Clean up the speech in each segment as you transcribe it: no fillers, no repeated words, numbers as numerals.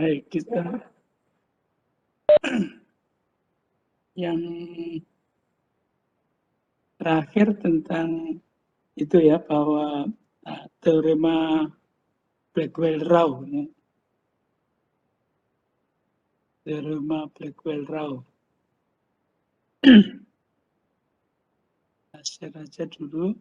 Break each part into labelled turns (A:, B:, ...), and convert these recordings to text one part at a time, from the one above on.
A: Baik, kita yang terakhir tentang itu ya, bahwa teorema Blackwell-Rao, ya. Teorema Blackwell-Rao. Share aja dulu.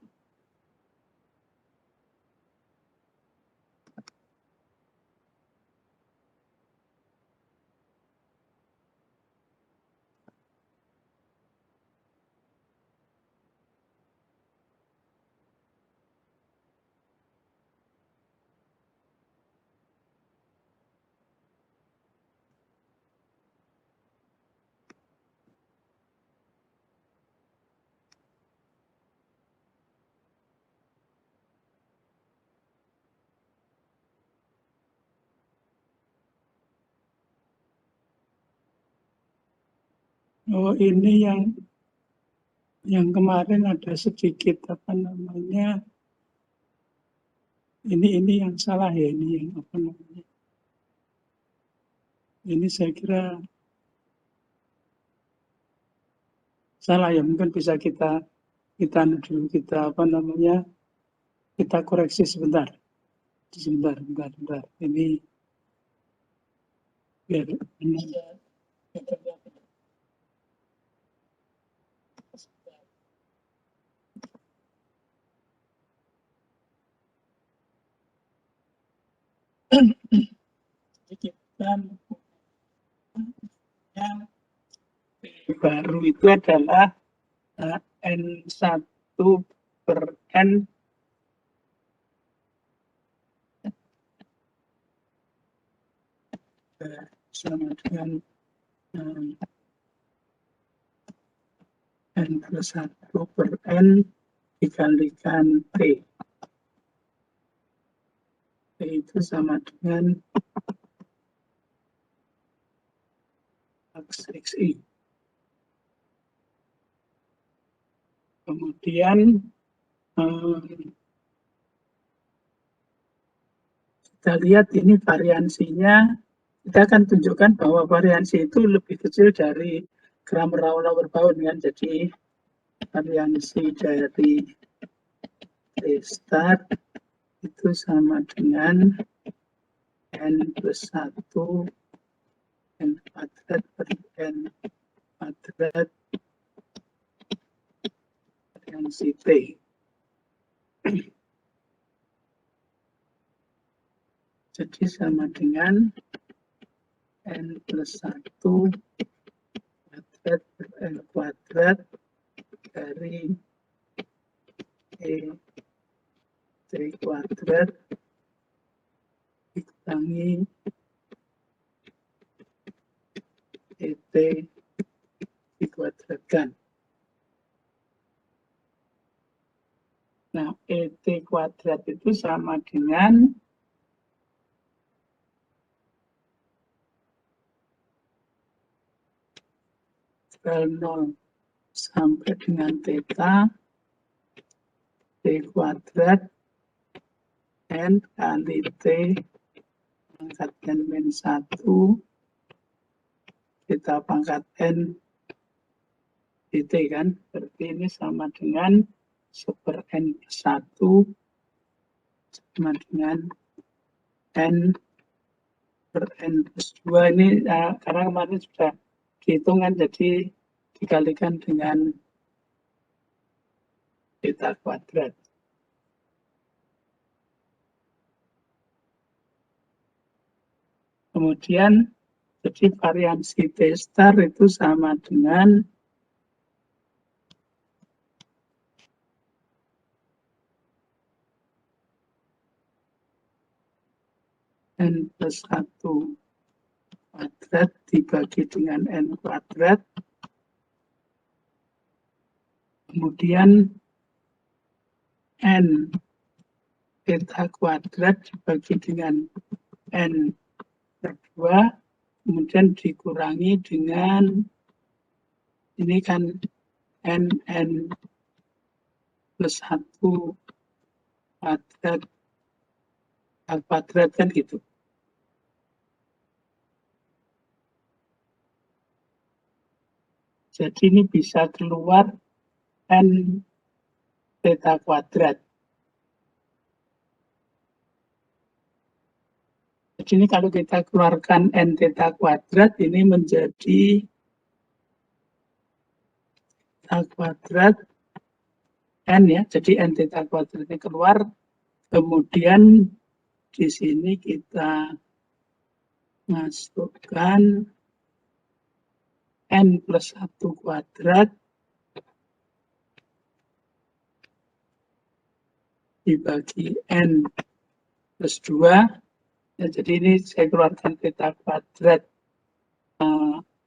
A: Oh, ini yang kemarin ada sedikit apa namanya, ini yang salah ya, ini yang apa namanya, ini saya kira salah ya, mungkin bisa kita dulu, kita apa namanya, kita koreksi sebentar. Ini biar kita yang baru itu adalah N1 per N sama dengan N plus 1 per N dikalikan T. T itu sama dengan XI. Kemudian kita lihat ini variansinya, kita akan tunjukkan bahwa variansi itu lebih kecil dari Kramer-Rao bound kan. Jadi variansi dari T start itu sama dengan N plus 1 N kuadrat per N kuadrat variansi T. Jadi sama dengan N plus 1 kuadrat per N kuadrat dari T kuadrat dikurangi ET dikuadratkan. Nah, ET kuadrat itu sama dengan dari 0 sampai dengan theta T kuadrat N kali T pangkat N min 1 theta pangkat N dt kan. Berarti ini sama dengan 1/N plus 1 sama dengan N per N plus 2. Ini karena kemarin sudah dihitung kan, jadi dikalikan dengan theta kuadrat. Kemudian jadi variansi T star itu sama dengan N plus 1 kuadrat dibagi dengan N kuadrat. Kemudian N theta kuadrat dibagi dengan N per 2. Kemudian dikurangi dengan ini kan N plus 1 kuadrat kan gitu. Jadi ini bisa keluar N theta kuadrat. Jadi ini kalau kita keluarkan N theta kuadrat, ini menjadi theta kuadrat N ya. Jadi N theta kuadrat ini keluar. Kemudian di sini kita masukkan N plus 1 kuadrat dibagi N plus 2. Ya, jadi ini saya keluarkan theta kuadrat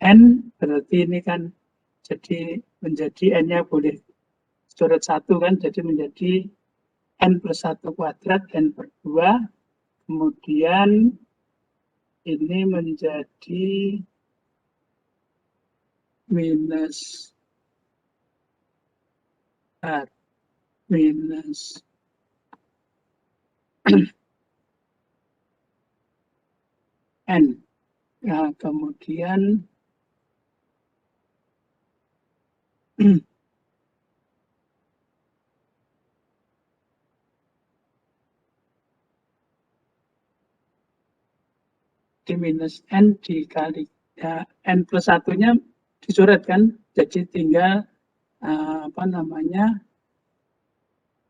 A: N, berarti ini kan jadi menjadi N-nya boleh coret 1 kan, jadi menjadi N plus 1 kuadrat, N per 2. Kemudian ini menjadi minus R minus N. Nah, kemudian di minus N dikali ya, N plus 1-nya dicoret kan, jadi tinggal apa namanya,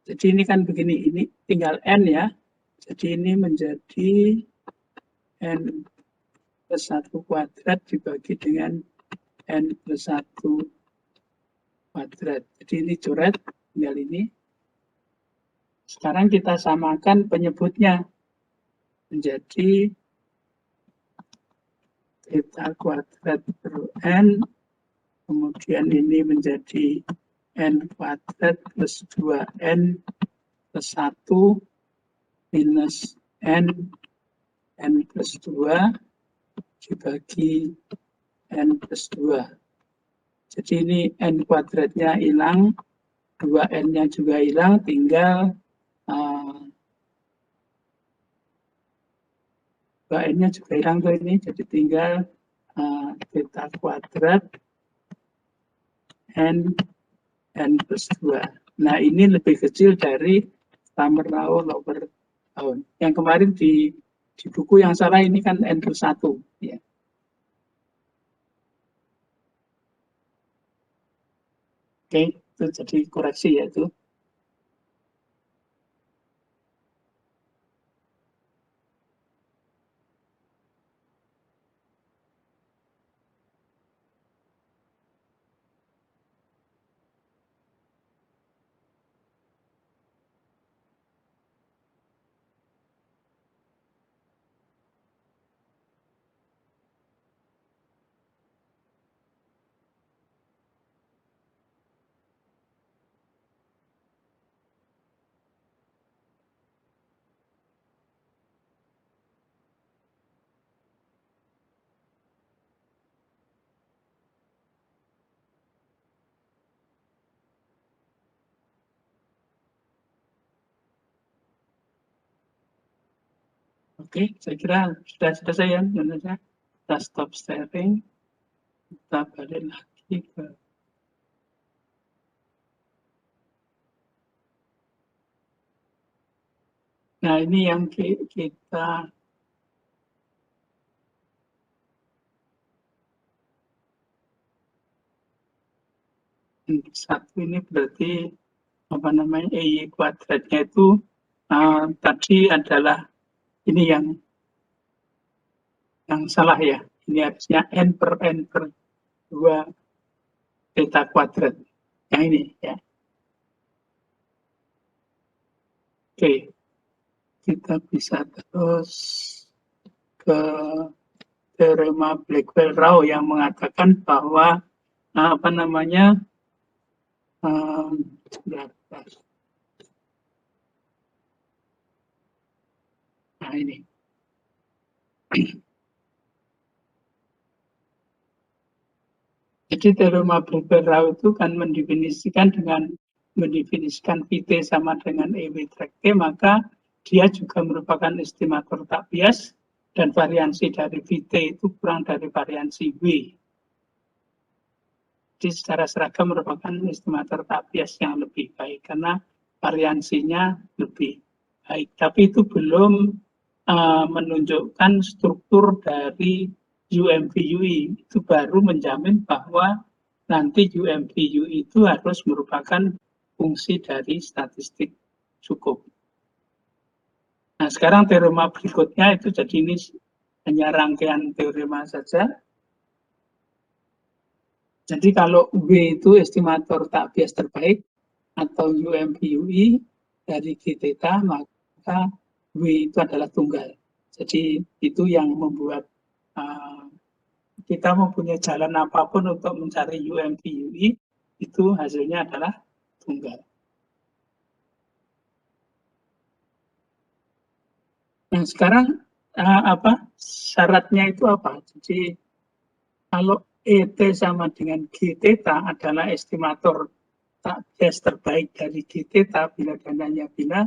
A: jadi ini kan begini, ini tinggal N ya, jadi ini menjadi N plus 1 kuadrat dibagi dengan N plus 1 kuadrat. Jadi ini coret, tinggal ini. Sekarang kita samakan penyebutnya menjadi theta kuadrat per N, kemudian ini menjadi N kuadrat plus 2N plus 1 minus N plus 2 dibagi N plus 2. Jadi ini N kuadratnya hilang, 2N-nya juga hilang, tinggal 2N-nya juga hilang tuh ini, jadi tinggal theta kuadrat N plus 2. Nah, ini lebih kecil dari Summer Law lower bound. Yang kemarin di buku yang salah ini kan N plus 1. Ya. Oke, itu jadi koreksi ya itu. Oke, saya kira sudah selesai ya. Kita stop sharing. Kita balik lagi ke nah, ini yang kita satu ini berarti apa namanya EY kuadratnya itu tadi adalah ini yang salah ya. Ini harusnya N per 2 theta kuadrat. Yang ini ya. Oke. Kita bisa terus ke teorema Blackwell-Rao yang mengatakan bahwa apa namanya nah ini jadi teorema Blackwell-Rao itu kan mendefinisikan VT sama dengan EW track T, maka dia juga merupakan estimator tak bias dan variansi dari VT itu kurang dari variansi W. Jadi secara seragam merupakan estimator tak bias yang lebih baik karena variansinya lebih baik. Tapi itu belum menunjukkan struktur dari UMVUI. Itu baru menjamin bahwa nanti UMVUI itu harus merupakan fungsi dari statistik cukup. Nah, sekarang teorema berikutnya itu jadi ini hanya rangkaian teorema saja. Jadi kalau W itu estimator tak bias terbaik atau UMVUI dari G theta, maka W itu adalah tunggal. Jadi itu yang membuat kita mempunyai jalan apapun untuk mencari UMVUI, itu hasilnya adalah tunggal. Nah, sekarang syaratnya itu apa? Jadi kalau ET sama dengan G theta adalah estimator tak bias terbaik dari G theta bila dananya bila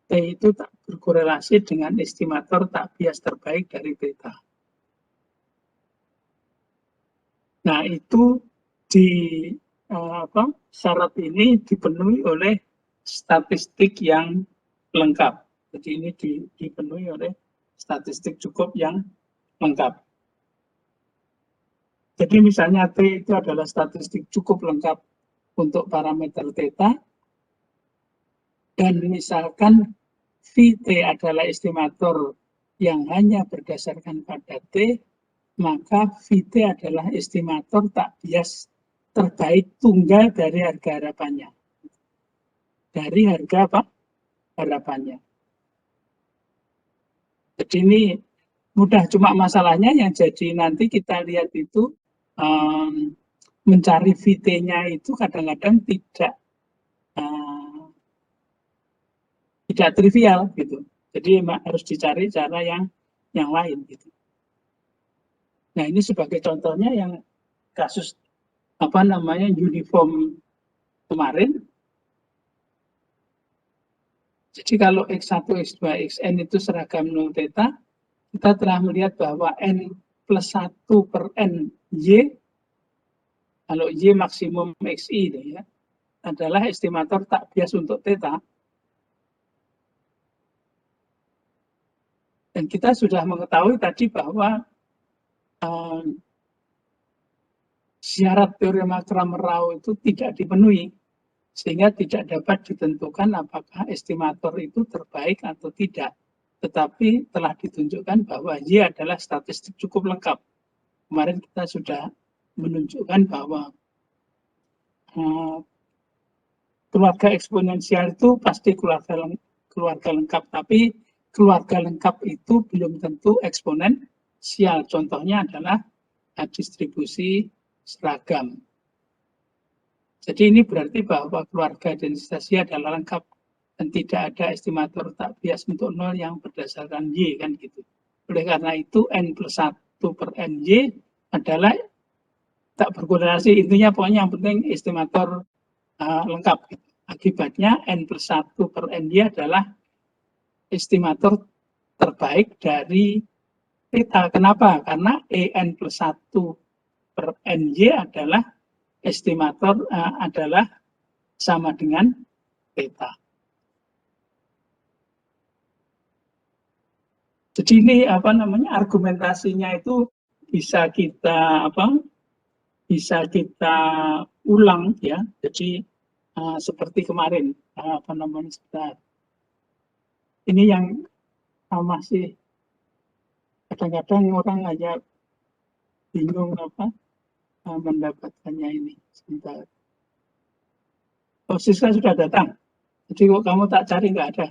A: T itu tak berkorelasi dengan estimator tak bias terbaik dari theta. Nah, itu di syarat ini dipenuhi oleh statistik yang lengkap. Jadi ini dipenuhi oleh statistik cukup yang lengkap. Jadi misalnya T itu adalah statistik cukup lengkap untuk parameter theta, dan misalkan Vt adalah estimator yang hanya berdasarkan pada T, maka Vt adalah estimator tak bias terbaik tunggal dari harga harapannya. Dari harga apa? Harapannya. Jadi ini mudah, cuma masalahnya yang jadi nanti kita lihat itu mencari Vt-nya itu kadang-kadang tidak trivial gitu. Jadi harus dicari cara yang lain gitu. Nah, ini sebagai contohnya yang kasus uniform kemarin. Jadi kalau X1, X2, Xn itu seragam 0 theta, kita telah melihat bahwa N plus 1 per N Y, kalau Y maksimum XI ya, adalah estimator tak bias untuk theta. Dan kita sudah mengetahui tadi bahwa syarat teorema Cramer-Rao itu tidak dipenuhi, sehingga tidak dapat ditentukan apakah estimator itu terbaik atau tidak. Tetapi telah ditunjukkan bahwa Y adalah statistik cukup lengkap. Kemarin kita sudah menunjukkan bahwa keluarga eksponensial itu pasti keluarga lengkap, tapi keluarga lengkap itu belum tentu eksponensial. Contohnya adalah distribusi seragam. Jadi ini berarti bahwa keluarga densitas Y adalah lengkap dan tidak ada estimator tak bias untuk 0 yang berdasarkan Y, kan gitu. Oleh karena itu N plus 1 per NY adalah tak berkorelasi, intinya pokoknya yang penting estimator lengkap. Akibatnya N plus 1 per NY adalah estimator terbaik dari theta. Kenapa? Karena EN plus 1 per NY adalah estimator adalah sama dengan theta. Jadi ini argumentasinya itu bisa kita ulang ya. Jadi seperti kemarin sebentar. Ini yang masih kadang-kadang orang hanya bingung mendapatkannya ini. Sebentar. Oh, Siska sudah datang. Jadi kok kamu tak cari nggak ada?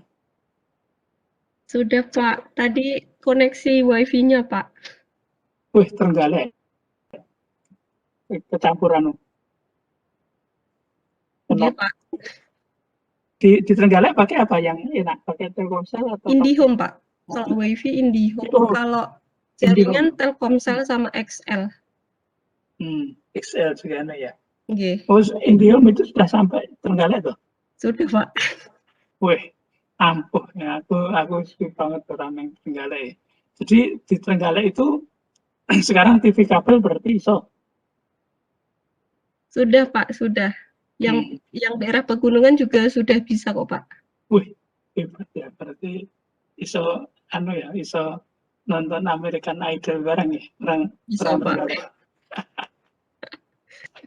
B: Sudah, Pak. Tadi koneksi Wi-Fi-nya, Pak.
A: Wih, Trenggalek. Kecampuran.
B: Iya, Pak.
A: Di Trenggalek pakai apa yang enak? Pakai Telkomsel atau
B: IndiHome, Pak. Kalau Wi-Fi IndiHome. Kalau jaringan Telkomsel sama XL.
A: XL juga ya.
B: Okay.
A: Oh, IndiHome itu sudah sampai Trenggalek tuh?
B: Sudah, Pak.
A: Wih, ampuh ya. Aku suka banget orang yang Trenggalek. Jadi di Trenggalek itu sekarang TV kabel berarti iso.
B: Sudah Pak, sudah. Yang daerah pegunungan juga sudah bisa kok Pak.
A: Wih, hebat ya. Berarti iso iso nonton American Idol bareng ya, orang
B: Bisa Pak.
A: Trenggalek.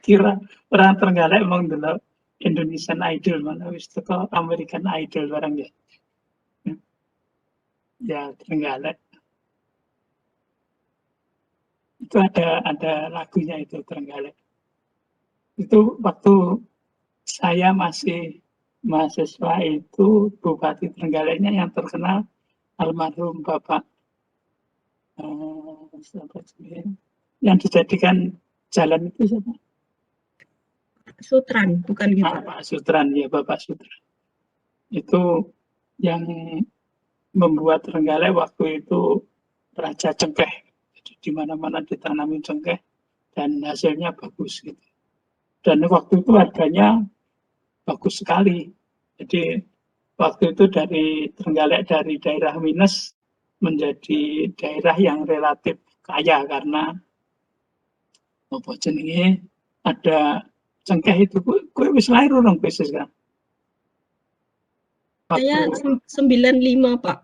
A: Kira orang Trenggalek emang dulu Indonesian Idol mana wis teko American Idol bareng ya. Ya Trenggalek. Itu ada lagunya itu Trenggalek. Itu waktu saya masih mahasiswa itu Bupati Trenggaleknya yang terkenal almarhum Bapak yang dijadikan jalan itu siapa?
B: Sutran, bukan gitu.
A: Pak Sutran, ya Bapak Sutran. Itu yang membuat Trenggalek waktu itu Raja Cengkeh. Jadi di mana-mana ditanami cengkeh dan hasilnya bagus gitu. Dan waktu itu harganya bagus sekali. Jadi waktu itu dari Trenggalek dari daerah minus menjadi daerah yang relatif kaya karena apa jenenge ada cengkeh itu. Kowe wis lahir urung bisnis kan?
B: Saya 95 Pak.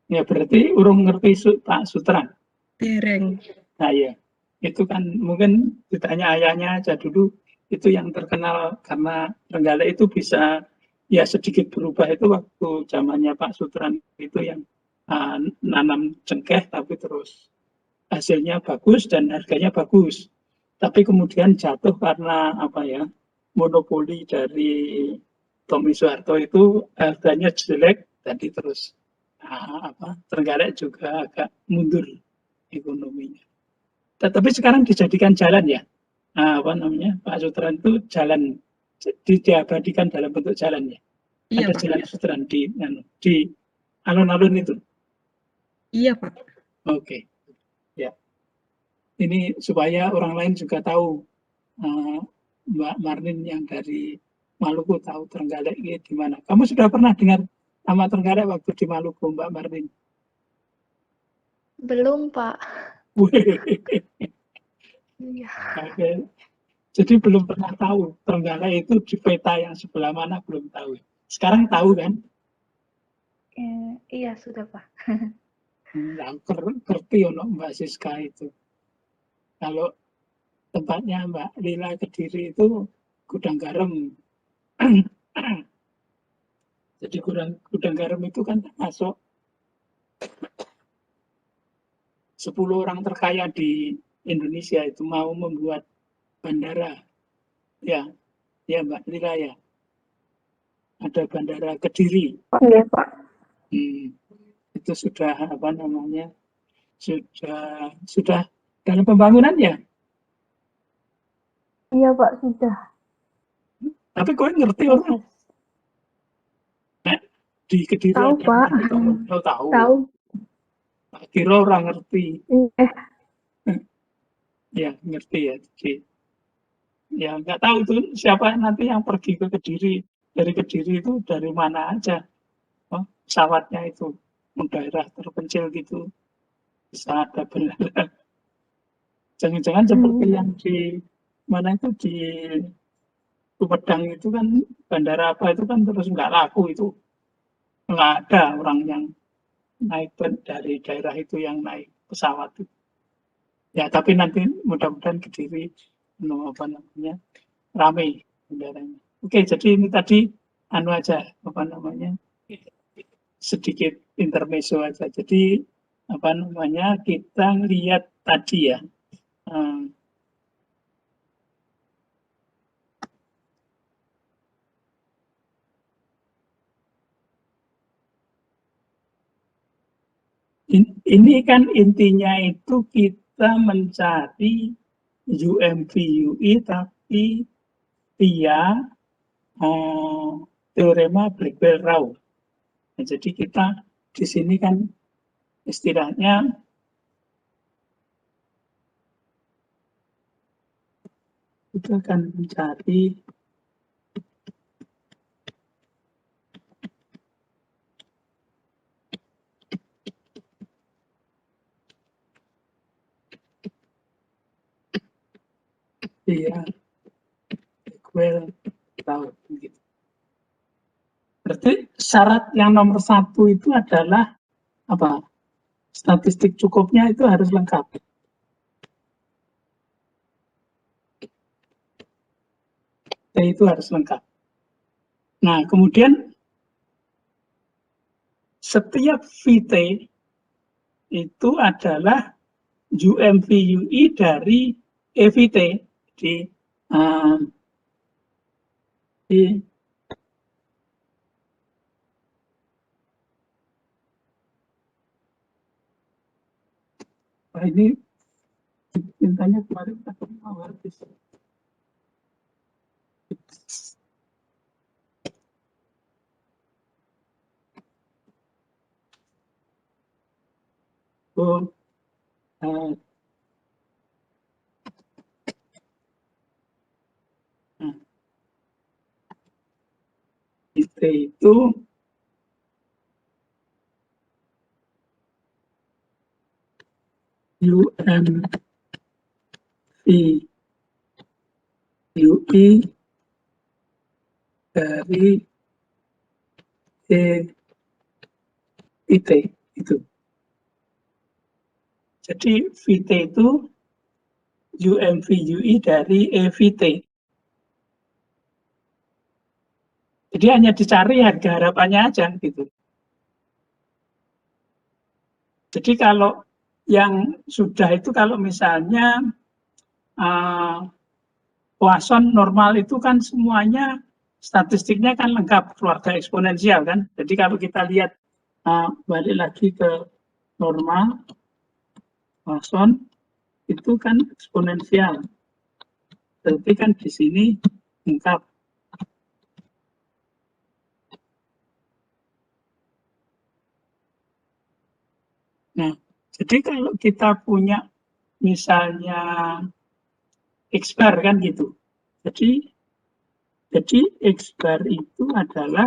A: Ya berarti urung ngerti Pak Sutran.
B: Dereng.
A: Nah ya, itu kan mungkin ditanya ayahnya aja dulu, itu yang terkenal karena Trenggalek itu bisa ya sedikit berubah itu waktu zamannya Pak Sutran itu yang nanam cengkeh tapi terus hasilnya bagus dan harganya bagus. Tapi kemudian jatuh karena apa ya, monopoli dari Tommy Soeharto itu harganya jelek, jadi terus Trenggalek juga agak mundur ekonominya. Tetapi sekarang dijadikan jalan ya. Apa namanya? Pak Sutran itu jalan diabadikan dalam bentuk jalan ya.
B: Iya
A: Ada
B: Pak.
A: jalan Sutran di alun-alun itu.
B: Iya Pak.
A: Oke. Ya. Ini supaya orang lain juga tahu, Mbak Marlin yang dari Maluku tahu Trenggalek ini di mana. Kamu sudah pernah dengar nama Trenggalek waktu di Maluku, Mbak Marlin?
C: Belum, Pak. Iya.
A: Oke. Jadi belum pernah tahu Trenggalek itu di peta yang sebelah mana belum tahu. Sekarang tahu kan?
C: Iya, sudah, Pak.
A: Ngerti ono Mbak Siska itu. Kalau tempatnya Mbak Lila Kediri itu gudang garam. Jadi gudang garam itu kan termasuk 10 orang terkaya di Indonesia itu mau membuat bandara. Ya, ya Mbak Lila ya. Ada bandara Kediri.
C: Iya, Pak.
A: Itu sudah apa namanya? Sudah dalam pembangunan ya.
C: Iya, Pak, sudah.
A: Tapi kau ngerti orang? Di Kediri
C: tahu,
A: ada
C: Pak.
A: Tahu tahu.
C: Tahu.
A: Kira orang ngerti.
C: Iya.
A: Ya ngerti ya. Jadi, ya nggak tahu itu siapa nanti yang pergi ke Kediri. Dari Kediri itu dari mana aja. Pesawatnya itu daerah terpencil gitu. Bisa ada bandara. Jangan-jangan seperti yang di mana itu di Sumedang itu kan bandara apa itu kan terus nggak laku itu. Nggak ada orang yang naik dari daerah itu yang naik pesawat itu. Ya tapi nanti mudah-mudahan Kediri apa namanya ramai kendaraannya. Oke, jadi ini tadi aja apa namanya sedikit intermezzo aja. Jadi apa namanya kita lihat tadi ya. Ini kan intinya itu kita mencari UMV-UI tapi via teorema Blackwell-Rao. Nah, jadi kita di sini kan istilahnya kita akan mencari ya well tahu gitu. Berarti syarat yang nomor 1 itu adalah apa? Statistik cukupnya itu harus lengkap. Itu harus lengkap. Nah, kemudian setiap VT itu adalah UMV-UI dari EVT. Ini mintanya kemarin mau habis. Itu UMV-UI dari EVT itu. Jadi VT itu UMV-UI dari EVT. Jadi hanya dicari harga harapannya aja gitu. Jadi kalau yang sudah itu kalau misalnya Poisson normal itu kan semuanya statistiknya kan lengkap keluarga eksponensial kan. Jadi kalau kita lihat balik lagi ke normal Poisson itu kan eksponensial. Berarti kan di sini lengkap. Nah, jadi kalau kita punya misalnya X-bar kan gitu. Jadi X-bar itu adalah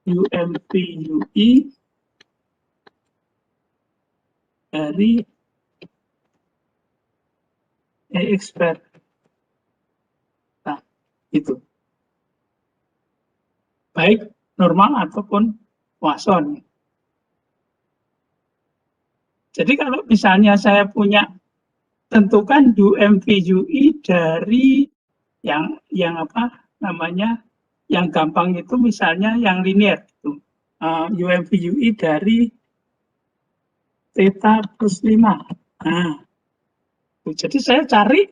A: UMV-UI dari X-bar. Nah, itu. Baik normal ataupun Poisson. Jadi kalau misalnya saya punya tentukan UMV-UI dari yang apa namanya yang gampang itu misalnya yang linear itu UMV-UI dari theta plus 5. Nah, jadi saya cari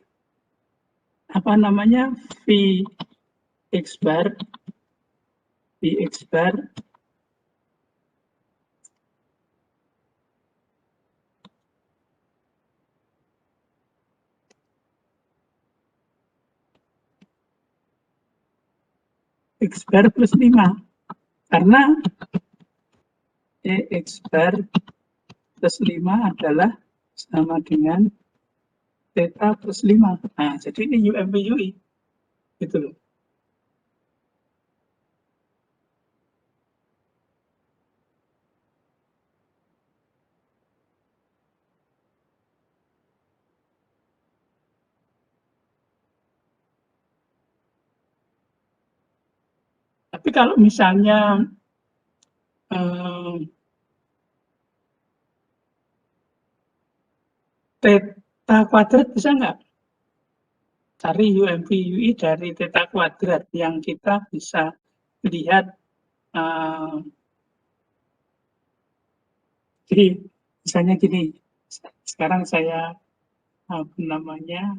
A: apa namanya V X bar X bar plus 5 karena X bar plus 5 adalah sama dengan theta plus 5. Nah, jadi ini UMV-UI gitu loh. Tapi kalau misalnya theta kuadrat bisa nggak? Cari UMV-UI dari theta kuadrat yang kita bisa lihat. Jadi misalnya gini, sekarang saya apa namanya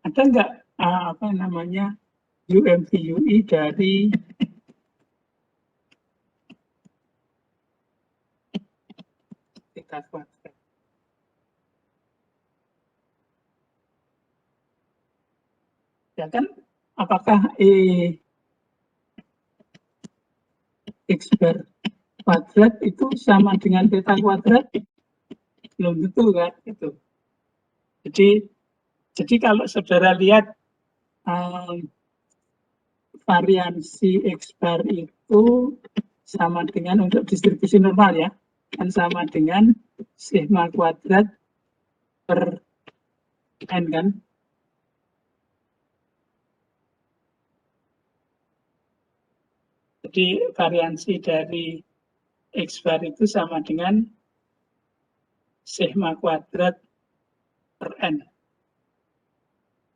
A: ada nggak apa namanya UMV-UI dari theta kuadrat? Ya kan, apakah X bar kuadrat itu sama dengan theta kuadrat? Belum tentu kan itu. Jadi kalau saudara lihat variansi X bar itu sama dengan untuk distribusi normal ya. kan sama dengan sigma kuadrat per n kan. Jadi variansi dari X bar itu sama dengan sigma kuadrat per n.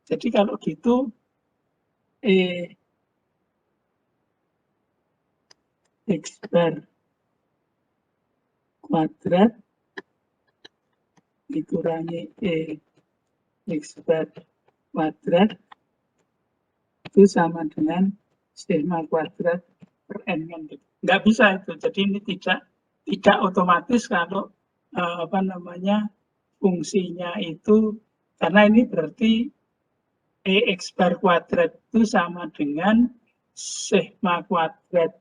A: Jadi kalau gitu X bar kuadrat dikurangi X bar kuadrat itu sama dengan sigma kuadrat per n kan gitu. Nggak bisa itu. Jadi ini tidak otomatis kalau fungsinya itu, karena ini berarti X bar kuadrat itu sama dengan sigma kuadrat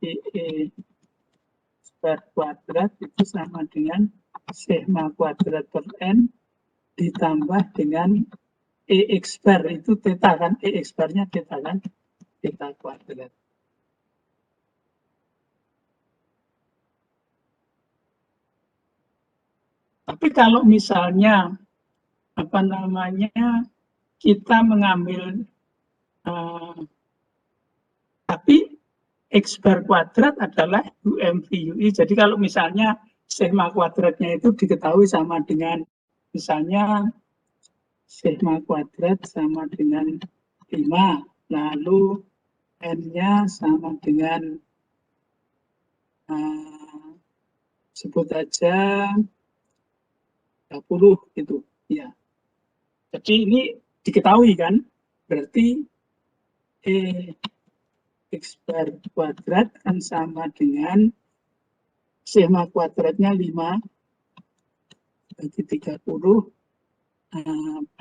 A: X bar kuadrat itu sama dengan sigma kuadrat per n ditambah dengan X bar itu theta kan, X barnya theta kan, theta kuadrat. Tapi kalau misalnya kita mengambil tapi X bar kuadrat adalah UMV UI. Jadi kalau misalnya sigma kuadratnya itu diketahui sama dengan misalnya sigma kuadrat sama dengan 5, lalu n-nya sama dengan sebut aja 30 gitu ya. Jadi ini diketahui kan, berarti X bar kuadrat kan sama dengan sigma kuadratnya 5 bagi 30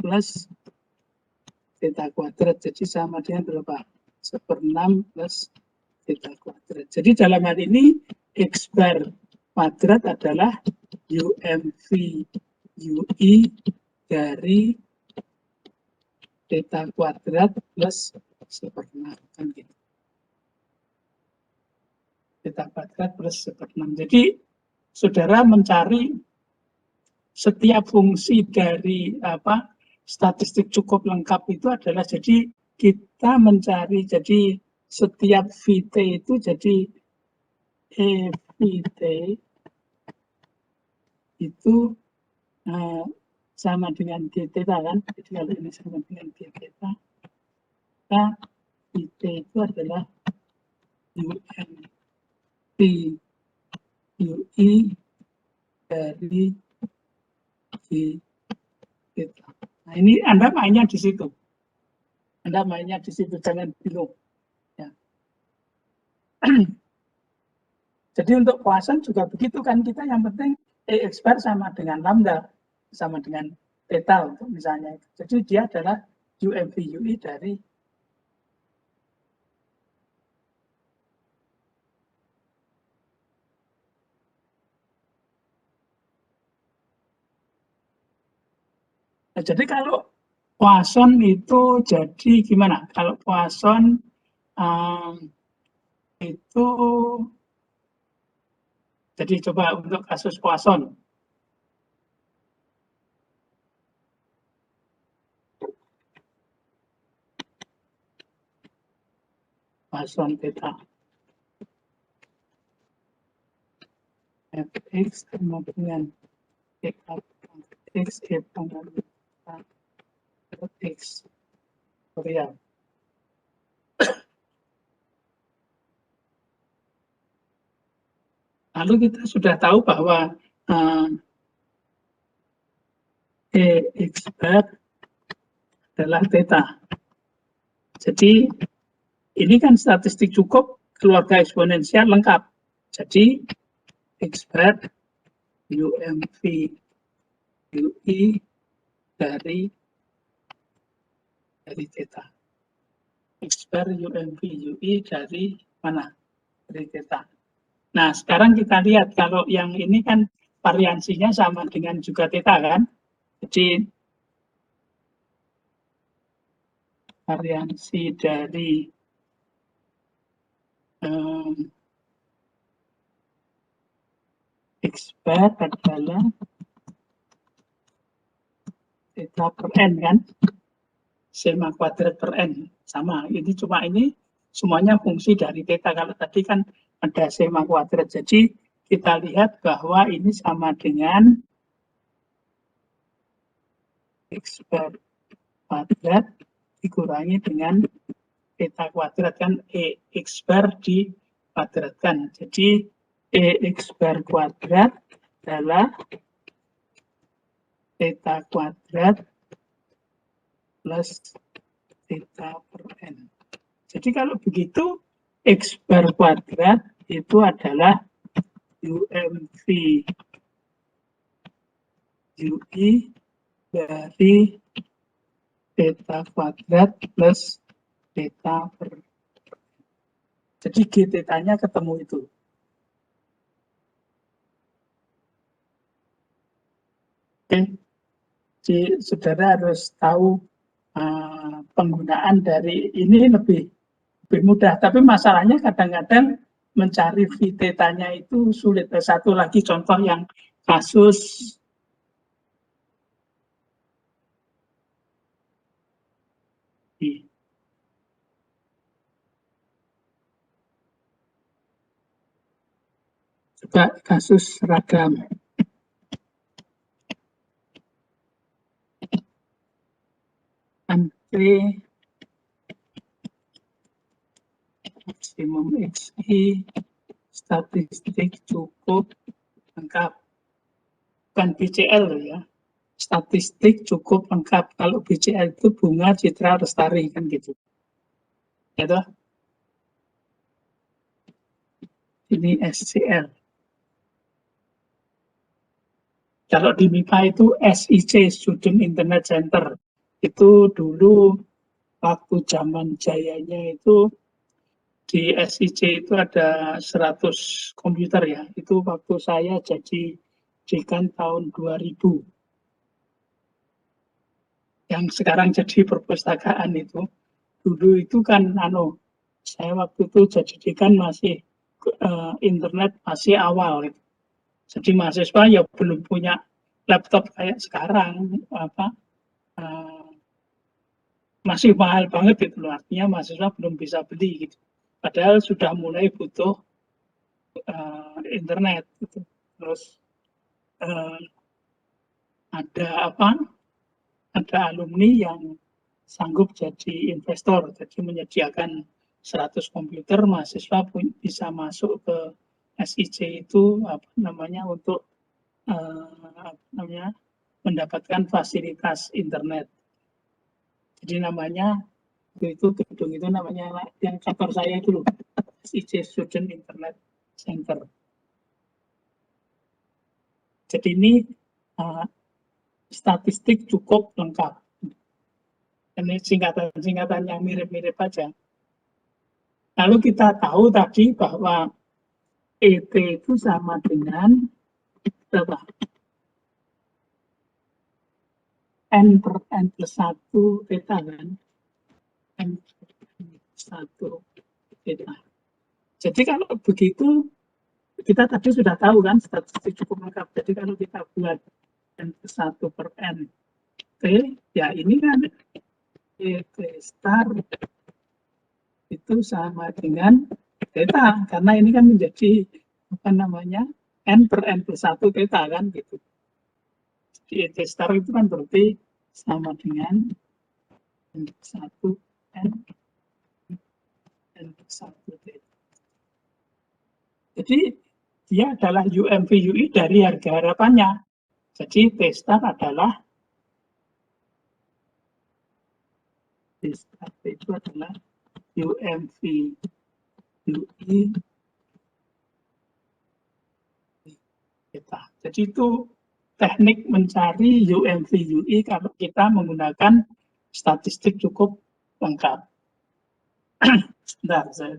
A: plus theta kuadrat, jadi sama dengan berapa? 1/6 plus theta kuadrat. Jadi dalam hal ini X bar kuadrat adalah UMV UI dari theta kuadrat plus 1/6 kan gitu. Theta kuadrat plus 1/6. Jadi saudara mencari setiap fungsi dari statistik cukup lengkap itu adalah, jadi kita mencari, jadi setiap VT itu jadi VT itu sama dengan d theta kan. Jadi kalau ini sama dengan d theta, maka VT itu adalah UMV UI dari d theta. Nah, ini Anda mainnya di situ. Anda mainnya di situ, jangan bingung. Ya. Jadi untuk Poisson juga begitu kan, kita yang penting X bar sama dengan lambda, sama dengan theta untuk misalnya. Jadi dia adalah UMV UI dari jadi kalau Poisson itu jadi gimana? Kalau Poisson itu, jadi coba untuk kasus Poisson. Poisson theta. Fx sama dengan X pangkat X real. Lalu kita sudah tahu bahwa X bar adalah theta. Jadi ini kan statistik cukup keluarga eksponensial lengkap. Jadi X bar UMV UI dari theta. X bar UMV UI dari mana? Dari theta. Nah, sekarang kita lihat kalau yang ini kan variansinya sama dengan juga theta kan. Jadi variansi dari X bar adalah theta per N kan? Sigma kuadrat per N. Sama, ini cuma ini semuanya fungsi dari theta. Kalau tadi kan ada sigma kuadrat. Jadi kita lihat bahwa ini sama dengan X bar kuadrat dikurangi dengan theta kuadrat kan X bar dikuadratkan. Jadi X bar kuadrat adalah theta kuadrat plus theta per N. Jadi kalau begitu X bar kuadrat itu adalah UMV UI dari theta kuadrat plus theta per N. Jadi G theta-nya ketemu itu. Oke, jadi saudara harus tahu penggunaan dari ini lebih mudah. Tapi masalahnya kadang-kadang mencari V theta-nya itu sulit. Satu lagi contoh yang kasus coba kasus seragam. P maksimum XI statistik cukup lengkap. Bukan BCL ya. Statistik cukup lengkap. Kalau BCL itu Bunga Citra Lestari kan gitu. Ya toh? Ini SCL. Kalau di MIPA itu SIC, Student Internet Center. Itu dulu waktu zaman jayanya itu di SIC itu ada 100 komputer ya. Itu waktu saya jadi dekan tahun 2000. Yang sekarang jadi perpustakaan itu. Dulu itu kan saya waktu itu jadi dekan masih internet masih awal gitu. Jadi mahasiswa ya belum punya laptop kayak sekarang masih mahal banget gitu loh. Artinya mahasiswa belum bisa beli gitu. Padahal sudah mulai butuh internet gitu. Terus ada alumni yang sanggup jadi investor, jadi menyediakan 100 komputer, mahasiswa bisa masuk ke SIC itu untuk mendapatkan fasilitas internet. Jadi namanya itu gedung itu namanya yang kantor saya itu loh, SIC Student Internet Center. Jadi ini statistik cukup lengkap. Ini singkatan-singkatan yang mirip-mirip aja. Lalu kita tahu tadi bahwa ET itu sama dengan berapa? N per N plus 1 theta kan? N per N plus 1 theta. Jadi kalau begitu, kita tadi sudah tahu kan statistik cukup lengkap. Jadi kalau kita buat N plus 1 per N T, ya ini kan ET star itu sama dengan theta. Karena ini kan menjadi N per N plus 1 theta kan gitu. Jadi ET star itu kan berarti sama dengan N plus 1 N plus 1 theta. Jadi dia adalah UMV UI dari harga harapannya. Jadi T star adalah itu adalah UMV UI theta. Jadi itu teknik mencari UMV UI kalau kita menggunakan statistik cukup lengkap. Sebentar, saya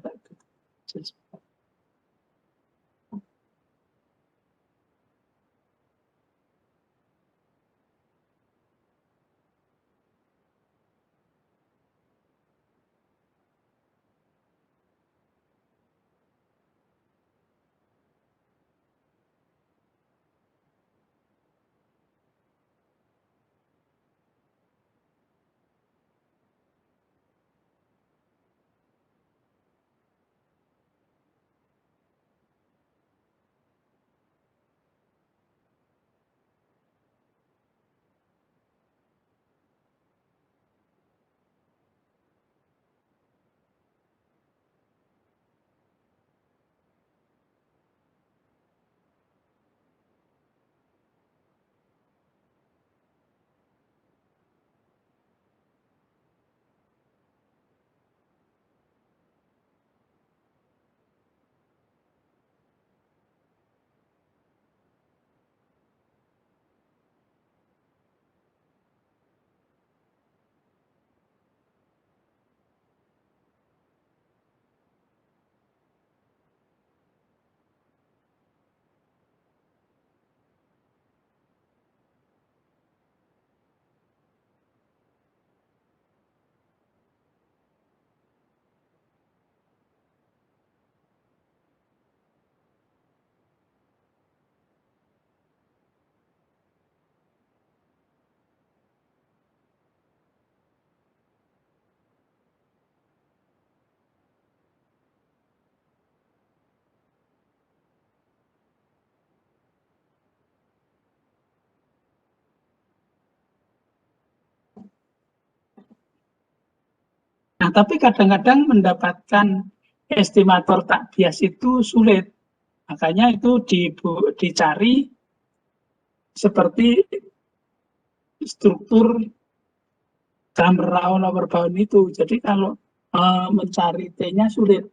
A: tapi kadang-kadang mendapatkan estimator tak bias itu sulit. Makanya itu dicari seperti struktur Cramer-Rao lower bound itu. Jadi kalau mencari T-nya sulit.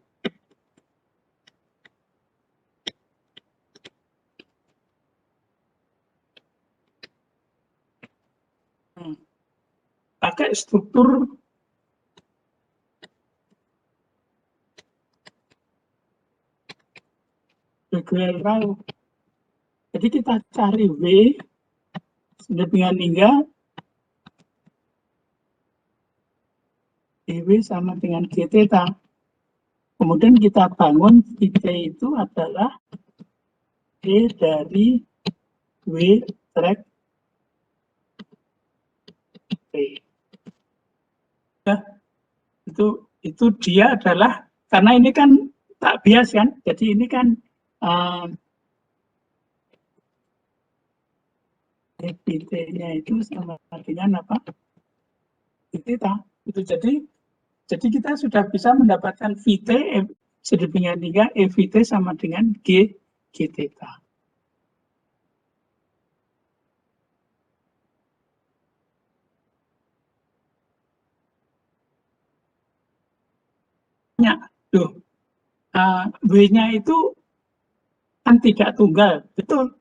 A: Pakai struktur Becquerel-Rao. Jadi kita cari W dengan hingga DW sama dengan G theta. Kemudian kita bangun T itu adalah E dari W track T. Ya, itu dia adalah, karena ini kan tak bias kan, jadi ini kan VT-nya itu sama dengan apa? Theta. Itu jadi kita sudah bisa mendapatkan VT sedemikian hingga EVT sama dengan G theta. Loh, W-nya itu kan tidak tunggal, betul.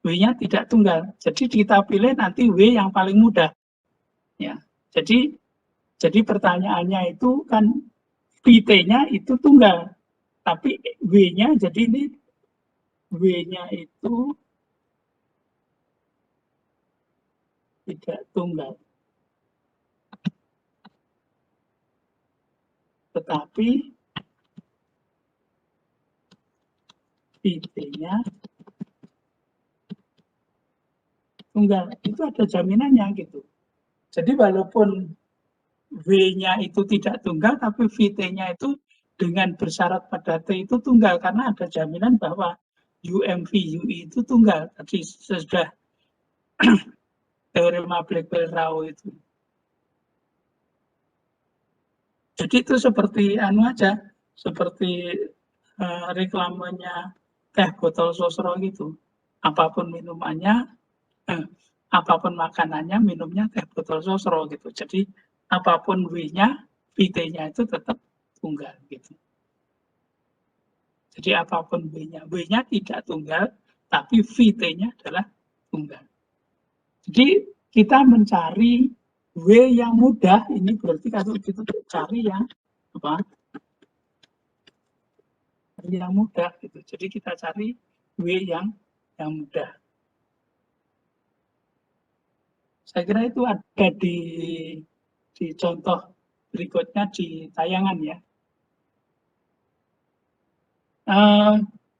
A: W-nya tidak tunggal, jadi kita pilih nanti W yang paling mudah. Ya, jadi pertanyaannya itu kan VT-nya itu tunggal, tapi W-nya jadi ini W-nya itu tidak tunggal. Tetapi VT-nya tunggal, itu ada jaminannya gitu. Jadi walaupun W-nya itu tidak tunggal, tapi VT-nya itu dengan bersyarat pada T itu tunggal, karena ada jaminan bahwa UMV UI itu tunggal. Tadi sudah teorema Becquerel-Rao itu. Jadi itu seperti aja, seperti reklamenya teh botol sosro gitu. Apapun minumannya, apapun makanannya, minumnya teh botol sosro gitu. Jadi apapun W-nya, VT-nya itu tetap tunggal gitu. Jadi apapun W-nya tidak tunggal, tapi VT-nya adalah tunggal. Jadi kita mencari W yang mudah, ini berarti kalau kita cari yang apa? Yang mudah gitu. Jadi kita cari W yang mudah. Saya kira itu ada di contoh berikutnya di tayangan ya.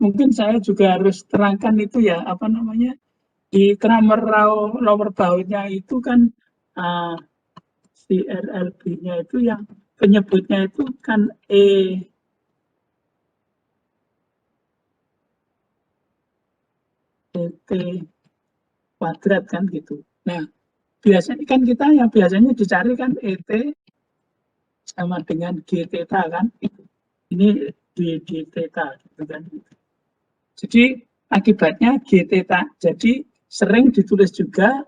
A: Mungkin saya juga harus terangkan itu ya, apa namanya, di Cramer-Rao lower bound-nya itu kan si RLB-nya itu yang penyebutnya itu kan ET kuadrat kan gitu. Nah, biasanya kan kita yang biasanya dicari kan ET sama dengan G theta kan. Ini di theta gitu kan. Jadi akibatnya G theta. Jadi sering ditulis juga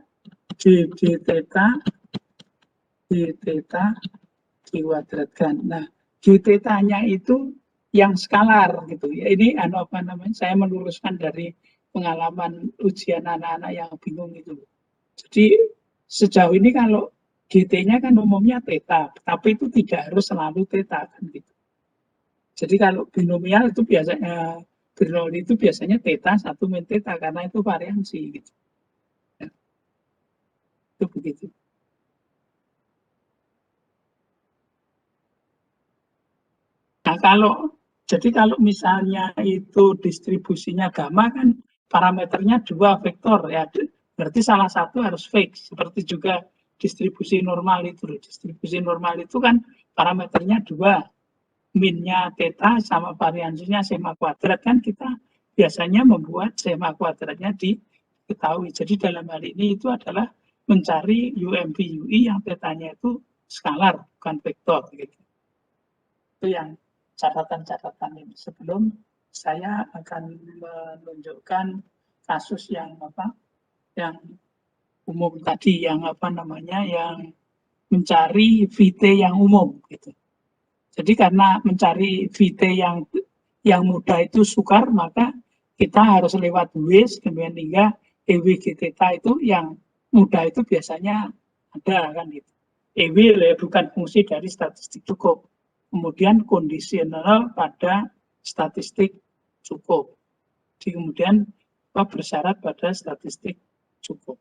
A: G theta dikuadratkan. Nah, G theta-nya itu yang skalar gitu ya. Ini apa namanya? Saya meluruskan dari pengalaman ujian anak-anak yang bingung itu. Jadi sejauh ini kalau GT-nya kan umumnya theta, tapi itu tidak harus selalu theta kan gitu. Jadi kalau binomial itu biasanya Bernoulli itu biasanya theta 1 min theta karena itu variansi gitu. Ya. Itu begitu. Nah, kalau misalnya itu distribusinya gamma kan parameternya 2 vektor ya, berarti salah satu harus fix. Seperti juga distribusi normal itu. Distribusi normal itu kan parameternya 2, minnya theta sama variansinya sigma kuadrat, kan kita biasanya membuat sigma kuadratnya diketahui. Jadi dalam hal ini itu adalah mencari UMV UI yang tetanya itu skalar, bukan vektor. Gitu. Itu yang catatan-catatan ini. Sebelum saya akan menunjukkan kasus yang umum tadi, yang yang mencari VT yang umum. Gitu. Jadi karena mencari VT yang mudah itu sukar, maka kita harus lewat W, kemudian hingga EW theta itu yang mudah itu biasanya ada kan gitu. EW bukan fungsi dari statistik cukup. Kemudian kondisional pada statistik cukup. Jadi kemudian bersyarat pada statistik cukup.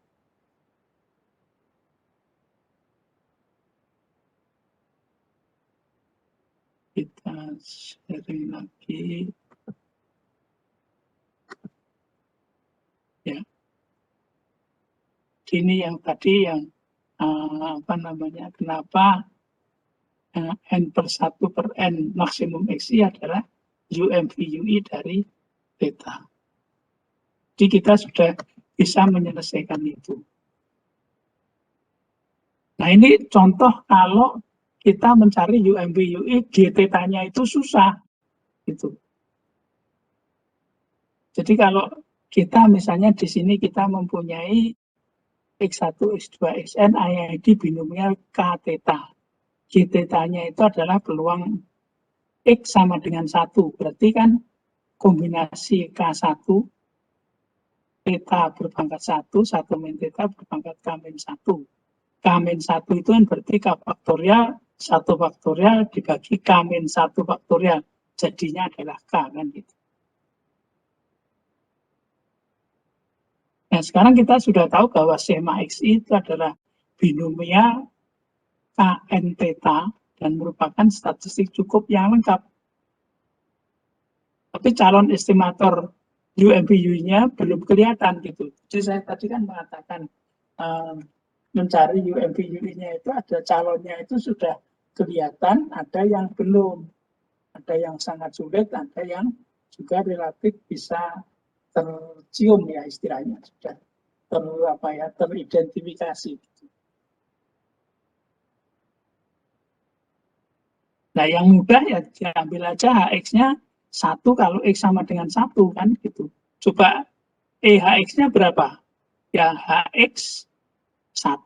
A: Kita sharing lagi. Ya. Ini yang tadi yang kenapa N per 1 per N maksimum XI adalah UMV UI dari beta. Jadi kita sudah bisa menyelesaikan itu. Nah ini contoh kalau kita mencari UMV UI, G theta-nya itu susah. Gitu. Jadi kalau kita misalnya di sini kita mempunyai X1, X2, Xn, IID binomial K theta. G theta-nya itu adalah peluang X sama dengan 1. Berarti kan kombinasi K1, theta berpangkat 1, 1 min theta berpangkat K min 1. K min 1 itu kan berarti K faktorial, 1 faktorial dibagi K min 1 faktorial. Jadinya adalah K kan gitu. Nah sekarang kita sudah tahu bahwa sema XI itu adalah binomial Kn theta dan merupakan statistik cukup yang lengkap. Tapi calon estimator UMVU-nya belum kelihatan gitu. Jadi saya tadi kan mengatakan mencari UMVU-nya itu ada calonnya itu sudah kelihatan, ada yang belum. Ada yang sangat sulit, ada yang juga relatif bisa tercium ya istilahnya, sudah teridentifikasi. Nah, yang mudah ya diambil aja HX-nya 1 kalau X sama dengan 1 kan gitu. Coba HX-nya berapa? Ya HX 1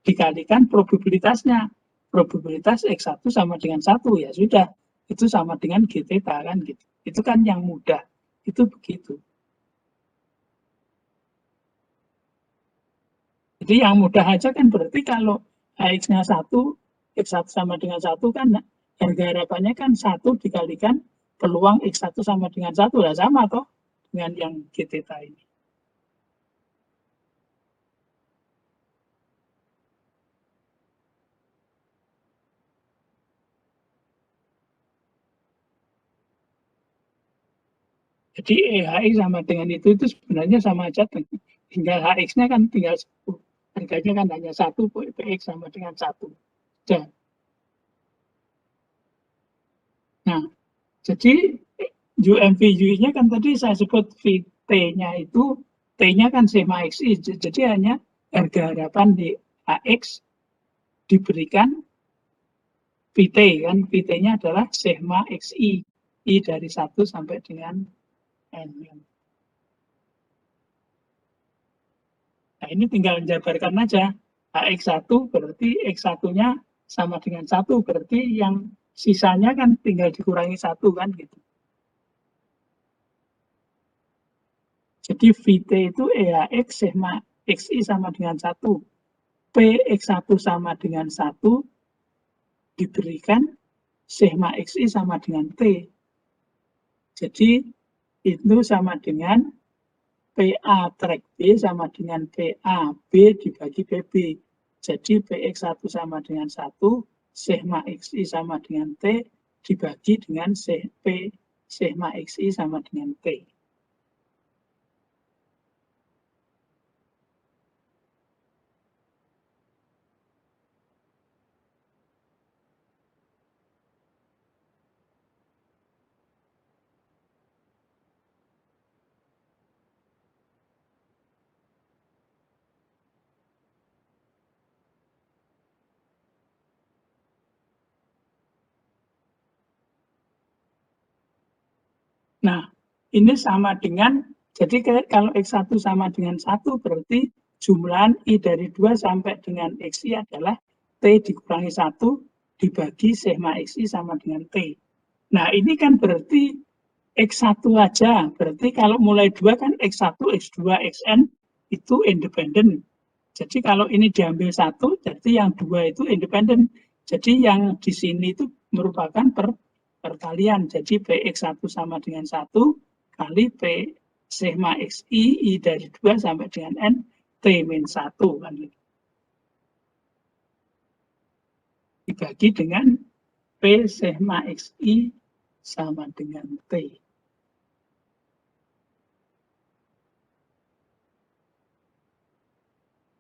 A: dikalikan probabilitasnya. Probabilitas X1 sama dengan 1 ya sudah. Itu sama dengan G theta kan gitu. Itu kan yang mudah. Itu begitu. Jadi yang mudah aja kan berarti kalau HX-nya 1, X1 sama dengan 1 kan harga harapannya kan 1 dikalikan peluang X1 sama dengan 1 lah sama toh dengan yang G theta ini. Jadi EHI sama dengan itu sebenarnya sama aja, tinggal HX-nya kan tinggal 1. Harganya kan hanya 1, PX sama dengan 1. Nah, jadi UMVU-nya kan tadi saya sebut VT-nya itu, T-nya kan sema XI, jadi hanya harga harapan di HX diberikan VT, kan VT-nya adalah sema XI, I dari 1 sampai dengan N. Nah, ini tinggal menjabarkan aja. HX1 berarti X1-nya sama dengan 1, berarti yang sisanya kan tinggal dikurangi 1 kan gitu. Jadi VT itu EHX sema XI sama dengan 1. PX1 sama dengan 1 diberikan sema XI sama dengan T. Jadi itu sama dengan PA track B sama dengan PA B dibagi PB. Jadi PX1 sama dengan 1, sigma XI sama dengan T dibagi dengan P sigma XI sama dengan T. Nah, ini sama dengan, jadi kalau X1 sama dengan 1 berarti jumlahan I dari 2 sampai dengan XI adalah T dikurangi 1 dibagi sigma XI sama dengan T. Nah, ini kan berarti X1 aja, berarti kalau mulai 2 kan X1, X2, Xn itu independen. Jadi kalau ini diambil 1, jadi yang 2 itu independen. Jadi yang di sini itu merupakan perkalian. Jadi Px1 sama dengan 1 kali P sigma XI, I dari 2 sampai dengan N, T-1 kan. Dibagi dengan P sigma XI sama dengan T.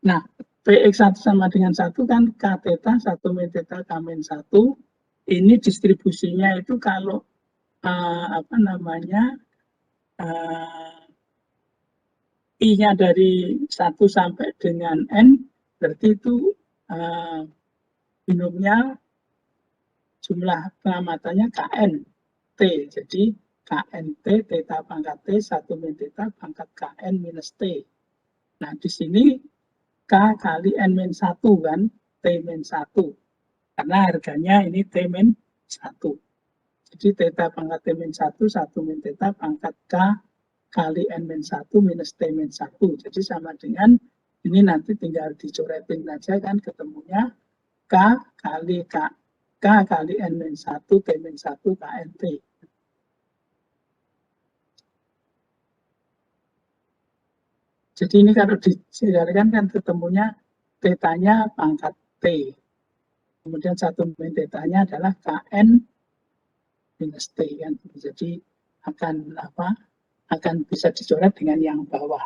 A: Nah, Px1 sama dengan 1 kan K theta, 1 min theta, K min 1. Ini distribusinya itu kalau I-nya dari 1 sampai dengan N, berarti itu binomnya jumlah pengamatannya Kn T. Jadi KNT, theta pangkat T, 1 min theta pangkat Kn minus T. Nah, di sini K kali N min 1 kan, T min 1. Karena harganya ini T min 1. Jadi theta pangkat T min 1, 1 min theta pangkat K kali N min 1 minus T min 1. Jadi sama dengan, ini nanti tinggal dicoretin aja kan, ketemunya K kali N min 1, T min 1, KNT. Jadi ini kalau dijadikan kan ketemunya tetanya pangkat T. Kemudian 1 min tetanya adalah Kn minus T kan. Jadi akan bisa dicoret dengan yang bawah.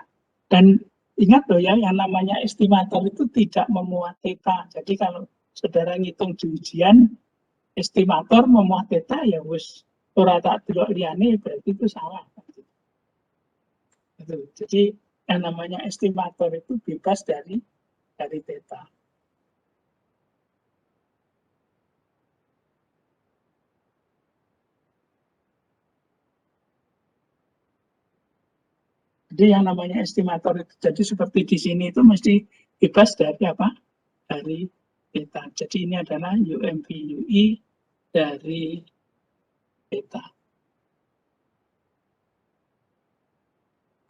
A: Dan ingat loh ya, yang namanya estimator itu tidak memuat theta. Jadi kalau saudara ngitung di ujian, estimator memuat theta ya wis ora tak delok liyane berarti itu salah. Jadi yang namanya estimator itu bebas dari theta. Jadi yang namanya estimator itu, jadi seperti di sini itu mesti bebas dari apa? Dari theta. Jadi ini adalah UMV UI dari theta.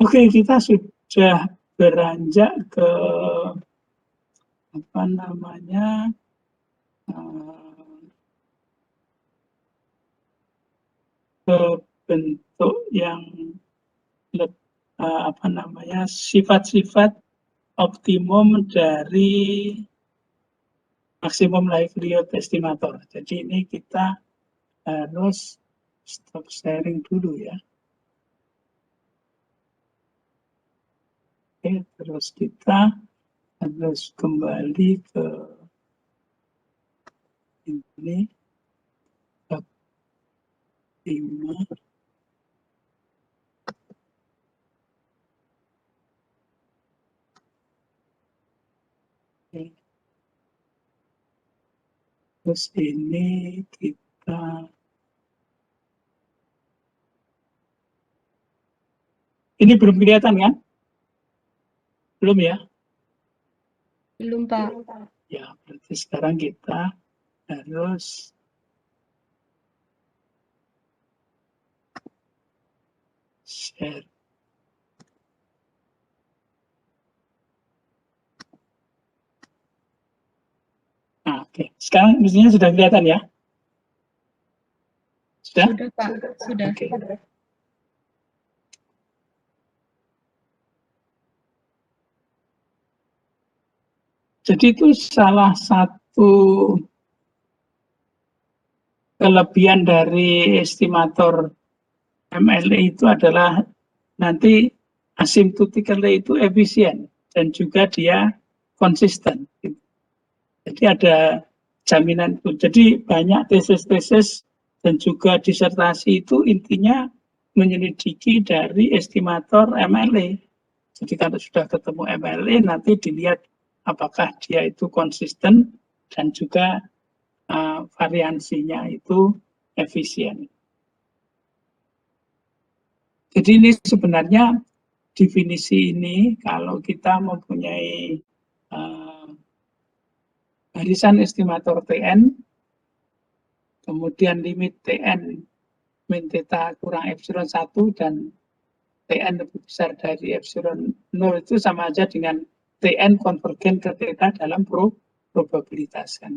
A: Oke, kita sudah beranjak ke ke bentuk yang sifat-sifat optimum dari maksimum likelihood estimator. Jadi ini kita harus stop sharing dulu ya. Oke, terus kita harus kembali ke ini bab 5. Terus ini kita ini belum kelihatan kan? Belum ya?
B: Belum, Pak.
A: Ya, berarti sekarang kita harus share. Nah, oke. Sekarang mestinya sudah kelihatan ya? Sudah?
B: Sudah, Pak. Sudah.
A: Oke. Jadi itu salah satu kelebihan dari estimator MLE itu adalah nanti asymptotically itu efisien dan juga dia konsisten. Jadi ada jaminan itu. Jadi banyak tesis-tesis dan juga disertasi itu intinya menyelidiki dari estimator MLE. Jadi kalau sudah ketemu MLE nanti dilihat apakah dia itu konsisten dan juga variansinya itu efisien. Jadi ini sebenarnya definisi ini kalau kita mempunyai barisan estimator Tn, kemudian limit Tn min theta kurang epsilon 1 dan Tn lebih besar dari epsilon 0 itu sama aja dengan Tn konvergen ke theta dalam probabilitas kan.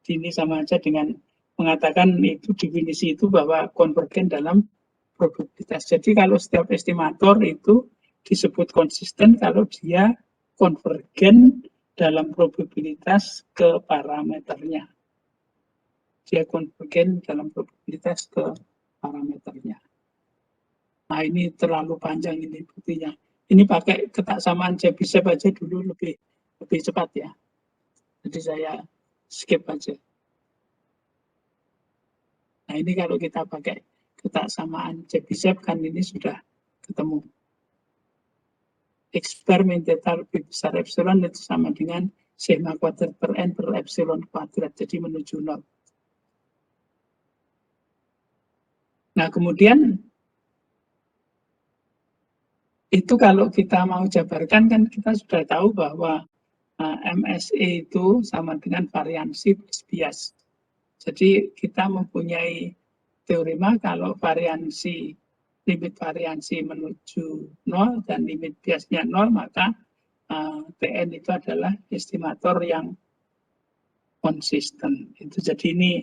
A: Ini sama aja dengan mengatakan itu definisi itu bahwa konvergen dalam probabilitas. Jadi kalau setiap estimator itu disebut konsisten kalau dia konvergen dalam probabilitas ke parameternya. Dia konvergen dalam probabilitas ke parameternya. Nah ini terlalu panjang ini buktinya. Ini pakai ketaksamaan Chebyshev aja dulu lebih cepat ya. Jadi saya skip aja. Nah ini kalau kita pakai ketaksamaan Chebyshev kan ini sudah ketemu. X bar min theta lebih besar epsilon itu sama dengan sigma kuadrat per n per epsilon kuadrat. Jadi menuju 0. Nah kemudian itu kalau kita mau jabarkan kan kita sudah tahu bahwa MSE itu sama dengan variansi plus bias. Jadi kita mempunyai teorema kalau limit variansi menuju 0 dan limit biasnya 0, maka Tn itu adalah estimator yang konsisten. Itu jadi ini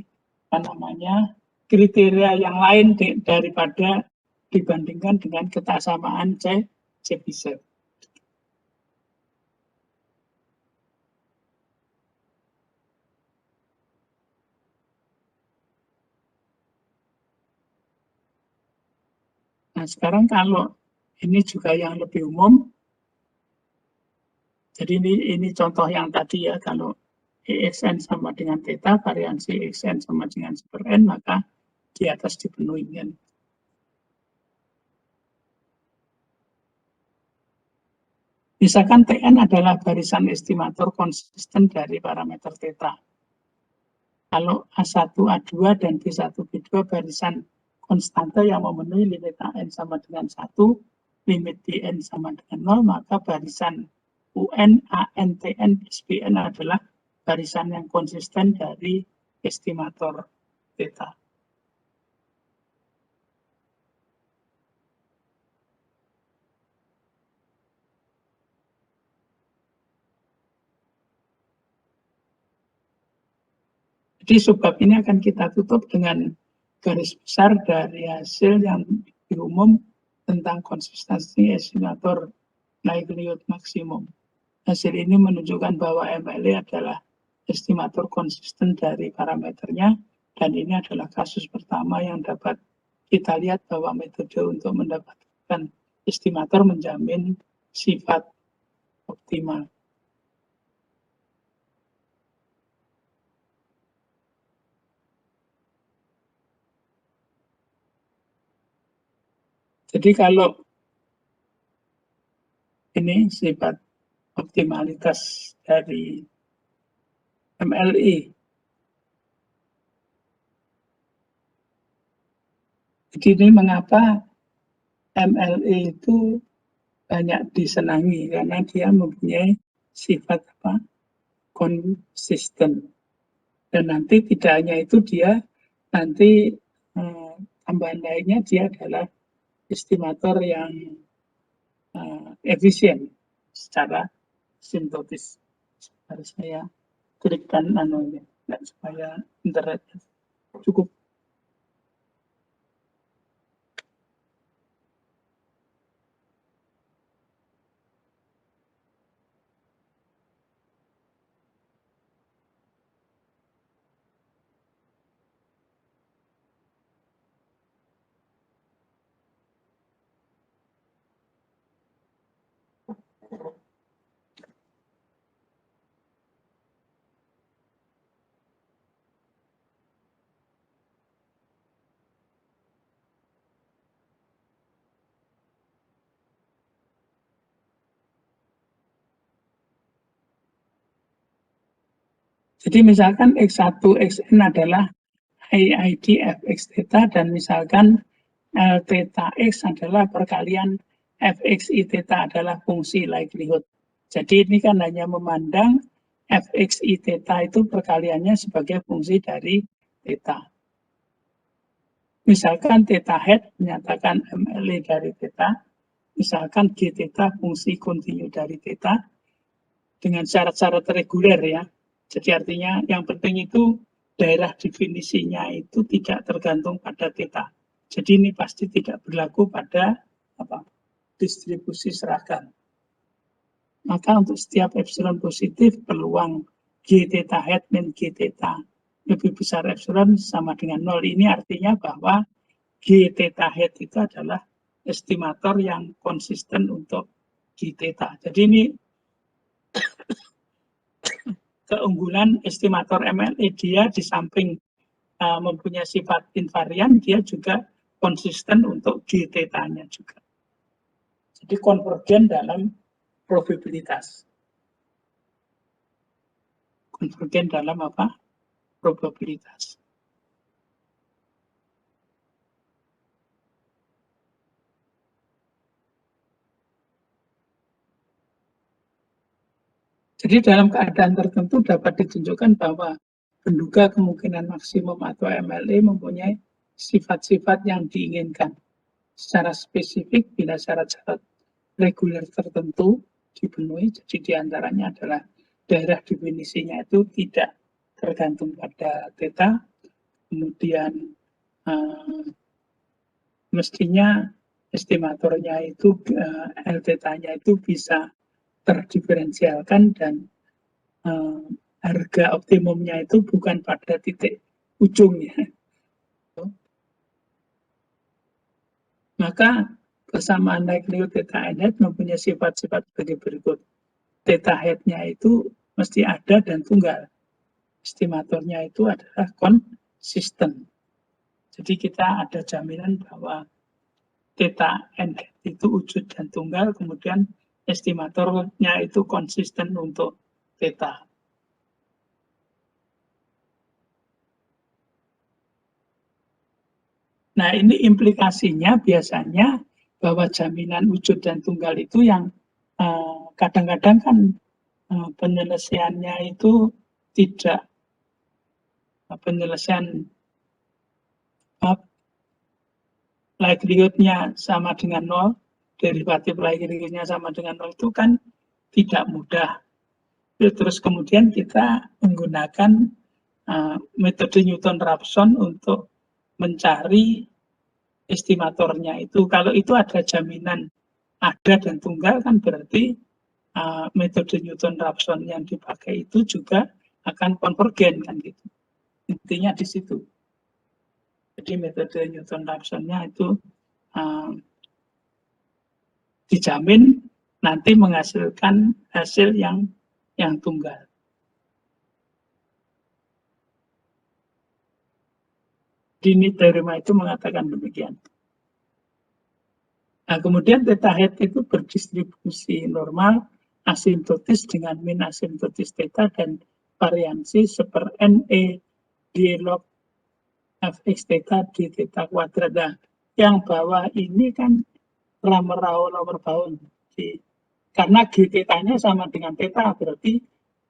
A: apa namanya kriteria yang lain daripada dibandingkan dengan ketaksamaan Chebyshev. Nah sekarang kalau ini juga yang lebih umum, jadi ini contoh yang tadi ya, kalau EXN sama dengan theta, variansi EXN sama dengan super N, maka di atas dipenuhi kan. Misalkan Tn adalah barisan estimator konsisten dari parameter theta. Kalau A1, A2, dan B1, B2 barisan konstanta yang memenuhi limit An sama dengan 1, limit Bn sama dengan 0, maka barisan UN, AN, Tn, plus Bn adalah barisan yang konsisten dari estimator theta. Jadi subbab ini akan kita tutup dengan garis besar dari hasil yang diumum tentang konsistensi estimator likelihood maksimum. Hasil ini menunjukkan bahwa MLE adalah estimator konsisten dari parameternya, dan ini adalah kasus pertama yang dapat kita lihat bahwa metode untuk mendapatkan estimator menjamin sifat optimal. Jadi kalau ini sifat optimalitas dari MLE. Jadi ini mengapa MLE itu banyak disenangi, karena dia mempunyai sifat konsisten. Dan nanti tidak hanya itu, dia nanti tambahan lainnya dia adalah estimator yang efisien secara sintetis. Harus saya klikkan ini, supaya internet cukup. Jadi misalkan X1, Xn adalah IID Fx theta, dan misalkan L theta X adalah perkalian Fx I theta adalah fungsi likelihood. Jadi ini kan hanya memandang Fx I theta itu perkaliannya sebagai fungsi dari theta. Misalkan theta head menyatakan MLE dari theta, misalkan G theta fungsi kontinu dari theta, dengan syarat-syarat reguler ya. Jadi artinya yang penting itu daerah definisinya itu tidak tergantung pada theta. Jadi ini pasti tidak berlaku pada distribusi seragam. Maka untuk setiap epsilon positif peluang G theta head min G theta lebih besar epsilon sama dengan 0. Ini artinya bahwa G theta head itu adalah estimator yang konsisten untuk G theta. Jadi ini keunggulan estimator MLE, dia di samping mempunyai sifat invarian, dia juga konsisten untuk G theta-nya juga. Jadi konvergen dalam probabilitas. Konvergen dalam apa? Probabilitas. Jadi dalam keadaan tertentu dapat ditunjukkan bahwa penduga kemungkinan maksimum atau MLE mempunyai sifat-sifat yang diinginkan. Secara spesifik bila syarat-syarat reguler tertentu dipenuhi, jadi diantaranya adalah daerah definisinya itu tidak tergantung pada theta, kemudian mestinya estimatornya itu L theta-nya itu bisa terdiferensialkan dan harga optimumnya itu bukan pada titik ujungnya. Maka persamaan likelihood theta n head mempunyai sifat-sifat sebagai berikut. Theta head-nya itu mesti ada dan tunggal. Estimatornya itu adalah konsisten. Jadi kita ada jaminan bahwa theta n head itu wujud dan tunggal, kemudian estimatornya itu konsisten untuk theta. Nah, ini implikasinya biasanya bahwa jaminan wujud dan tunggal itu yang kadang-kadang kan penyelesaiannya itu tidak penyelesaian likelihood-nya sama dengan 0, derivatif likelihood-nya sama dengan 0 itu kan tidak mudah. Terus kemudian kita menggunakan metode Newton-Raphson untuk mencari estimatornya itu. Kalau itu ada jaminan ada dan tunggal kan berarti metode Newton-Raphson yang dipakai itu juga akan konvergen kan gitu. Intinya di situ. Jadi metode Newton-Raphson-nya itu dijamin nanti menghasilkan hasil yang tunggal. Ini teorema itu mengatakan demikian. Nah, kemudian theta head itu berdistribusi normal asimptotis dengan min asimptotis theta dan variansi seper NE d log fx theta d theta kuadrat. Nah, yang bawah ini kan Cramer-Rawley lower bound. Karena g theta-nya sama dengan theta, berarti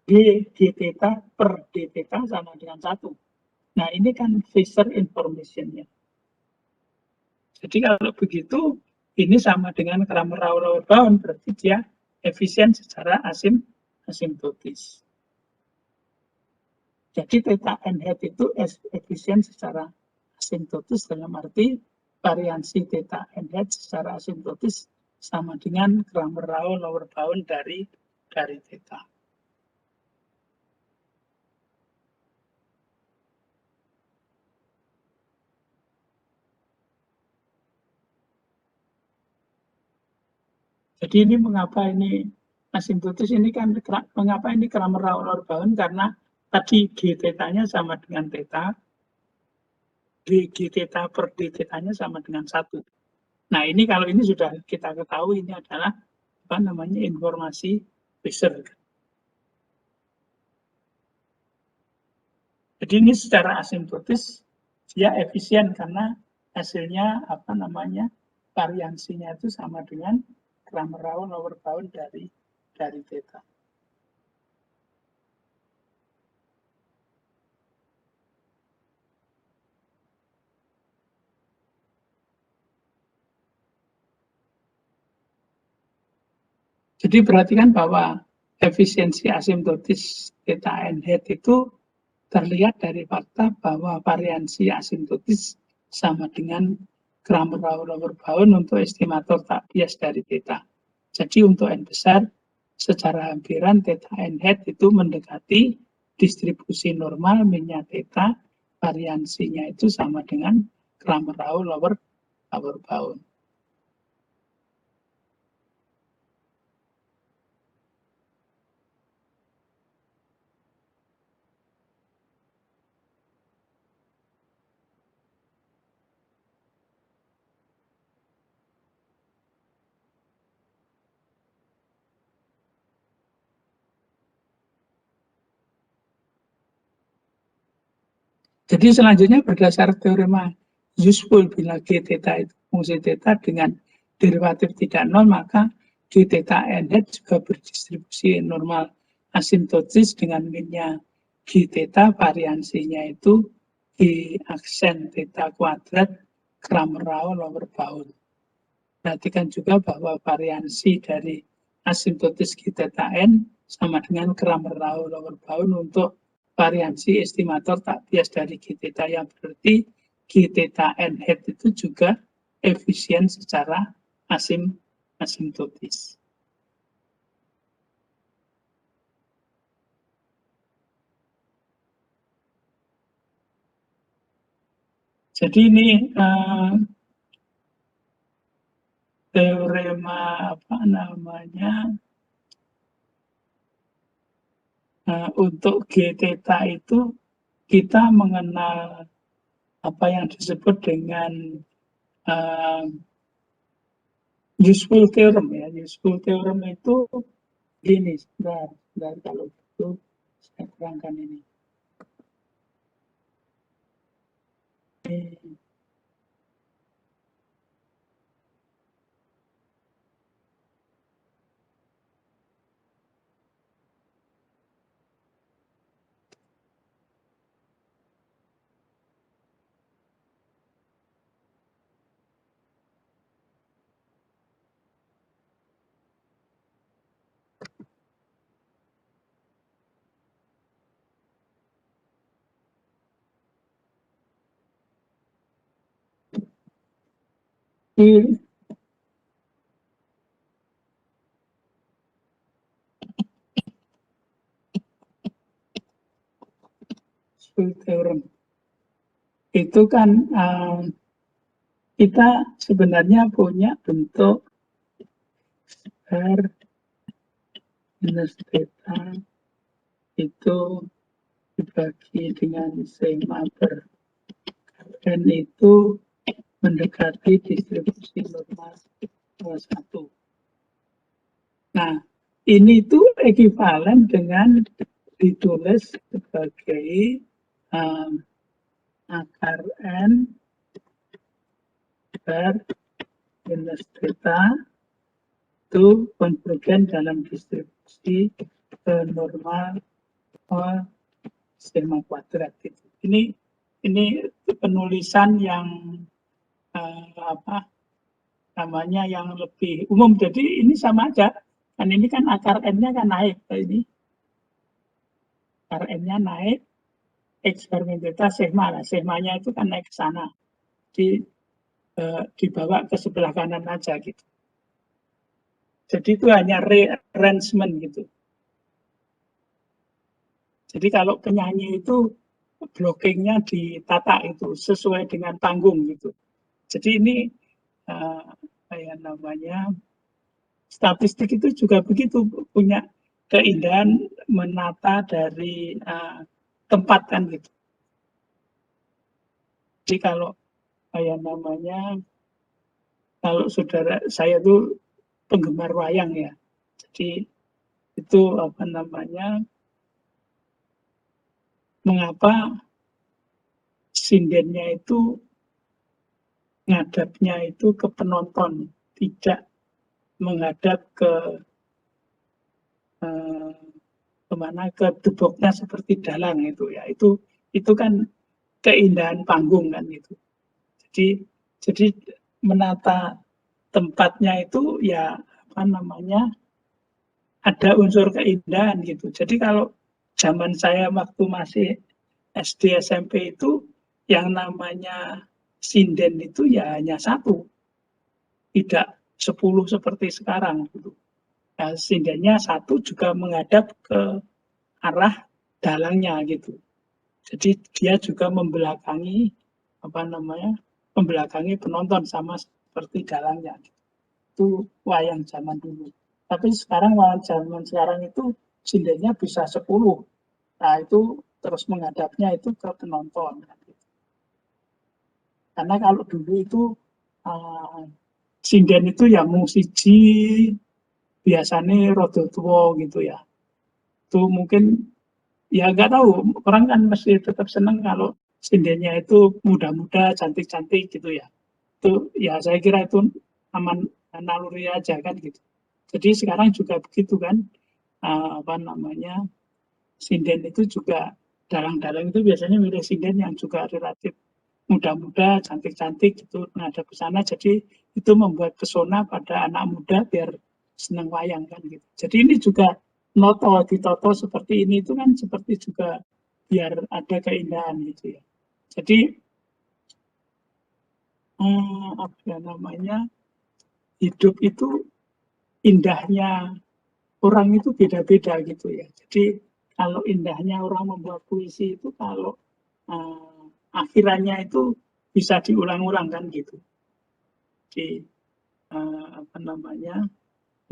A: d theta per d theta sama dengan 1. Nah, ini kan Fisher information-nya. Jadi kalau begitu, ini sama dengan Cramer-Rawley lower bound, berarti dia efisien secara asimptotis. Jadi theta n hat itu efisien secara asimptotis dalam arti variansi theta n hat secara asimptotis sama dengan Cramer-Rawley lower bound dari theta. Jadi ini mengapa ini asimptotis, ini kan mengapa ini Cramer-Rawley lower bound, karena tadi G theta-nya sama dengan theta, G theta per D theta-nya sama dengan 1. Nah, ini kalau ini sudah kita ketahui, ini adalah apa namanya informasi Fisher. Jadi ini secara asimptotis dia efisien karena hasilnya apa namanya, variansinya itu sama dengan Kramer Rao lower bound dari theta. Jadi perhatikan bahwa efisiensi asimptotis theta n hat itu terlihat dari fakta bahwa variansi asimptotis sama dengan Kramer Rao lower bound untuk estimator tak bias dari theta. Jadi untuk n besar secara hampiran theta n hat itu mendekati distribusi normal minyak theta, variansinya itu sama dengan Kramer Rao lower bound. Jadi selanjutnya berdasar teorema useful bila G theta itu fungsi theta dengan derivatif tidak nol, maka G theta n hat juga berdistribusi normal asimptotis dengan minnya G theta, variansinya itu G aksen theta kuadrat Kramer Rao lower bound. Perhatikan juga bahwa variansi dari asimptotis G theta n sama dengan Kramer Rao lower bound untuk variansi estimator tak bias dari G theta, yang berarti G theta n hat itu juga efisien secara asimptotis. Jadi ini teorema apa namanya, untuk G theta itu kita mengenal apa yang disebut dengan useful theorem ya. Useful theorem itu ini, sebentar kalau itu saya terangkan ini. Useful theorem itu kan kita sebenarnya punya bentuk R minus theta itu dibagi dengan sigma per N itu mendekati distribusi normal 1. Nah, ini tuh ekivalen dengan ditulis sebagai akar N per minus theta itu konvergen dalam distribusi normal sigma kuadrat. Ini penulisan yang apa namanya, yang lebih umum. Jadi ini sama aja. Kan ini kan akar N-nya kan naik. Ini akar N-nya naik, X per min theta sigma lah. Sigmanya itu kan naik ke sana. Dibawa ke sebelah kanan aja gitu. Jadi itu hanya rearrangement gitu. Jadi kalau penyanyi itu blockingnya ditata itu sesuai dengan panggung gitu. Jadi ini kayak namanya statistik itu juga begitu, punya keindahan menata dari tempat kan gitu. Jadi kalau kayak namanya, kalau saudara saya tuh penggemar wayang ya, jadi itu apa namanya, mengapa sindennya itu ngadapnya itu ke penonton, tidak menghadap ke kemana, ke deboknya seperti dalang itu ya. Itu kan keindahan panggung kan itu. Jadi menata tempatnya itu ya apa namanya, ada unsur keindahan gitu. Jadi kalau zaman saya waktu masih SD SMP itu yang namanya sinden itu ya hanya satu, tidak 10 seperti sekarang gitu. Nah, sindennya satu juga menghadap ke arah dalangnya gitu. Jadi dia juga membelakangi apa namanya, membelakangi penonton sama seperti dalangnya. Itu wayang zaman dulu. Tapi sekarang wayang zaman sekarang itu sindennya bisa 10. Nah, itu terus menghadapnya itu ke penonton. Karena kalau dulu itu uh, sinden itu ya mung siji, biasanya rodo tua gitu ya. Itu mungkin ya nggak tahu, orang kan mesti tetap senang kalau sindennya itu muda-muda, cantik-cantik gitu ya. Itu ya saya kira itu aman, naluri aja kan gitu. Jadi sekarang juga begitu kan, apa namanya, sinden itu juga dalang-dalang itu biasanya milih sinden yang juga relatif muda-muda, cantik-cantik gitu menghadap ke sana. Jadi itu membuat pesona pada anak muda biar senang wayang kan gitu. Jadi ini juga noto ditoto seperti ini itu kan seperti juga biar ada keindahan gitu ya. Jadi apa namanya, hidup itu indahnya orang itu beda-beda gitu ya. Jadi kalau indahnya orang membuat puisi itu kalau akhirannya itu bisa diulang-ulang kan gitu. Di apa namanya,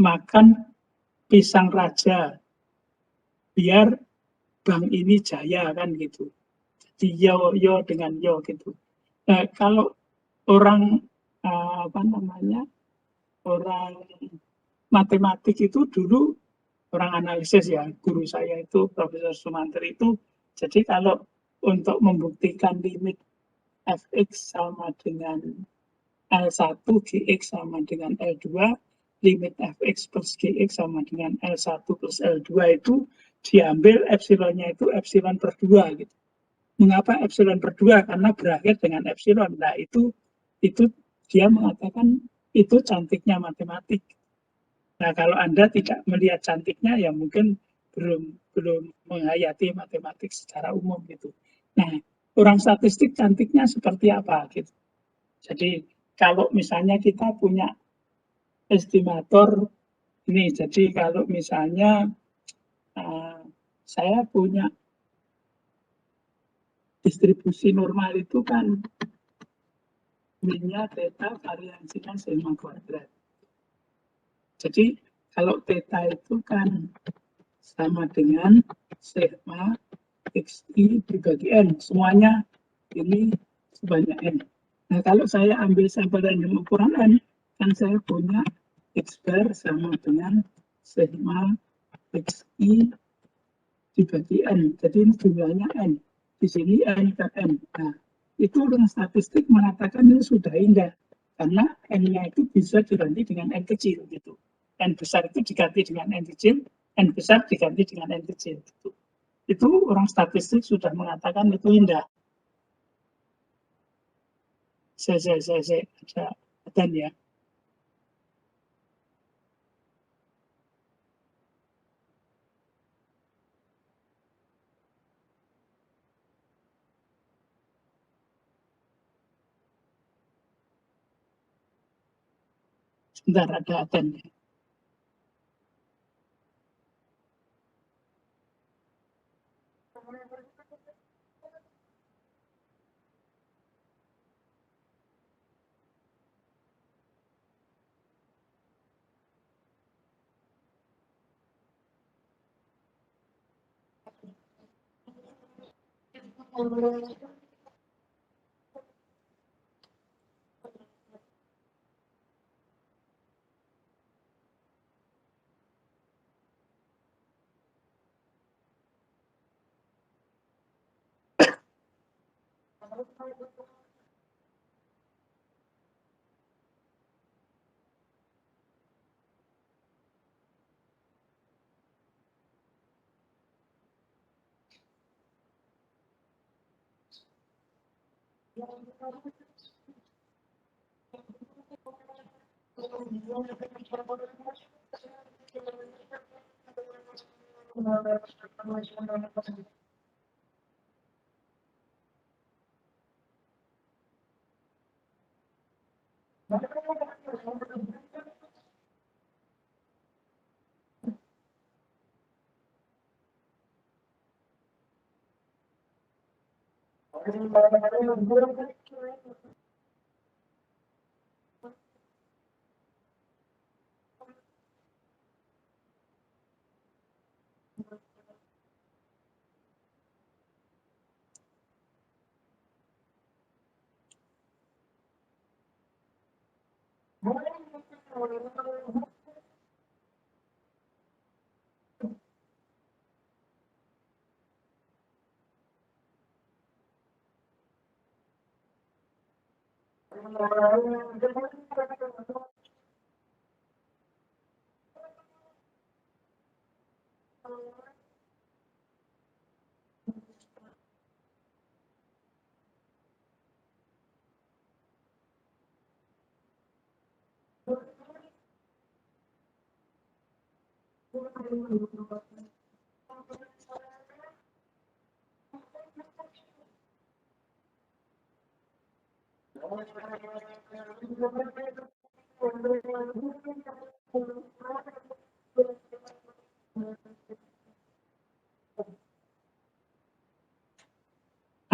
A: makan pisang raja biar bang ini jaya kan gitu. Jadi yo dengan yo gitu. Nah, kalau orang apa namanya, orang matematik itu dulu orang analisis ya, guru saya itu Profesor Sumantri itu, jadi kalau untuk membuktikan limit fx sama dengan L1 Gx sama dengan L2, limit Fx plus Gx sama dengan L1 plus L2 itu diambil epsilonnya itu epsilon per 2 gitu. Mengapa epsilon per 2? Karena berakhir dengan epsilon. Nah, itu dia mengatakan itu cantiknya matematik. Nah, kalau Anda tidak melihat cantiknya ya mungkin belum belum menghayati matematik secara umum gitu. Nah, orang statistik cantiknya seperti apa gitu. Jadi kalau misalnya kita punya estimator ini, jadi kalau misalnya saya punya distribusi normal itu kan minnya theta, variansinya sigma kuadrat. Jadi kalau theta itu kan sama dengan sigma xi dibagi n, semuanya ini sebanyak n. Nah, kalau saya ambil sampel random ukuran n, kan saya punya x bar sama dengan sigma xi dibagi n. Jadi ini jumlahnya n. Di sini n ke n. Nah, itu orang statistik mengatakan ini sudah indah. Karena n-nya itu bisa diganti dengan n kecil gitu. N besar itu diganti dengan n kecil, n besar diganti dengan n kecil. Gitu. Itu orang statistik sudah mengatakan itu indah. Saya ada ya. Sebentar, ada aten.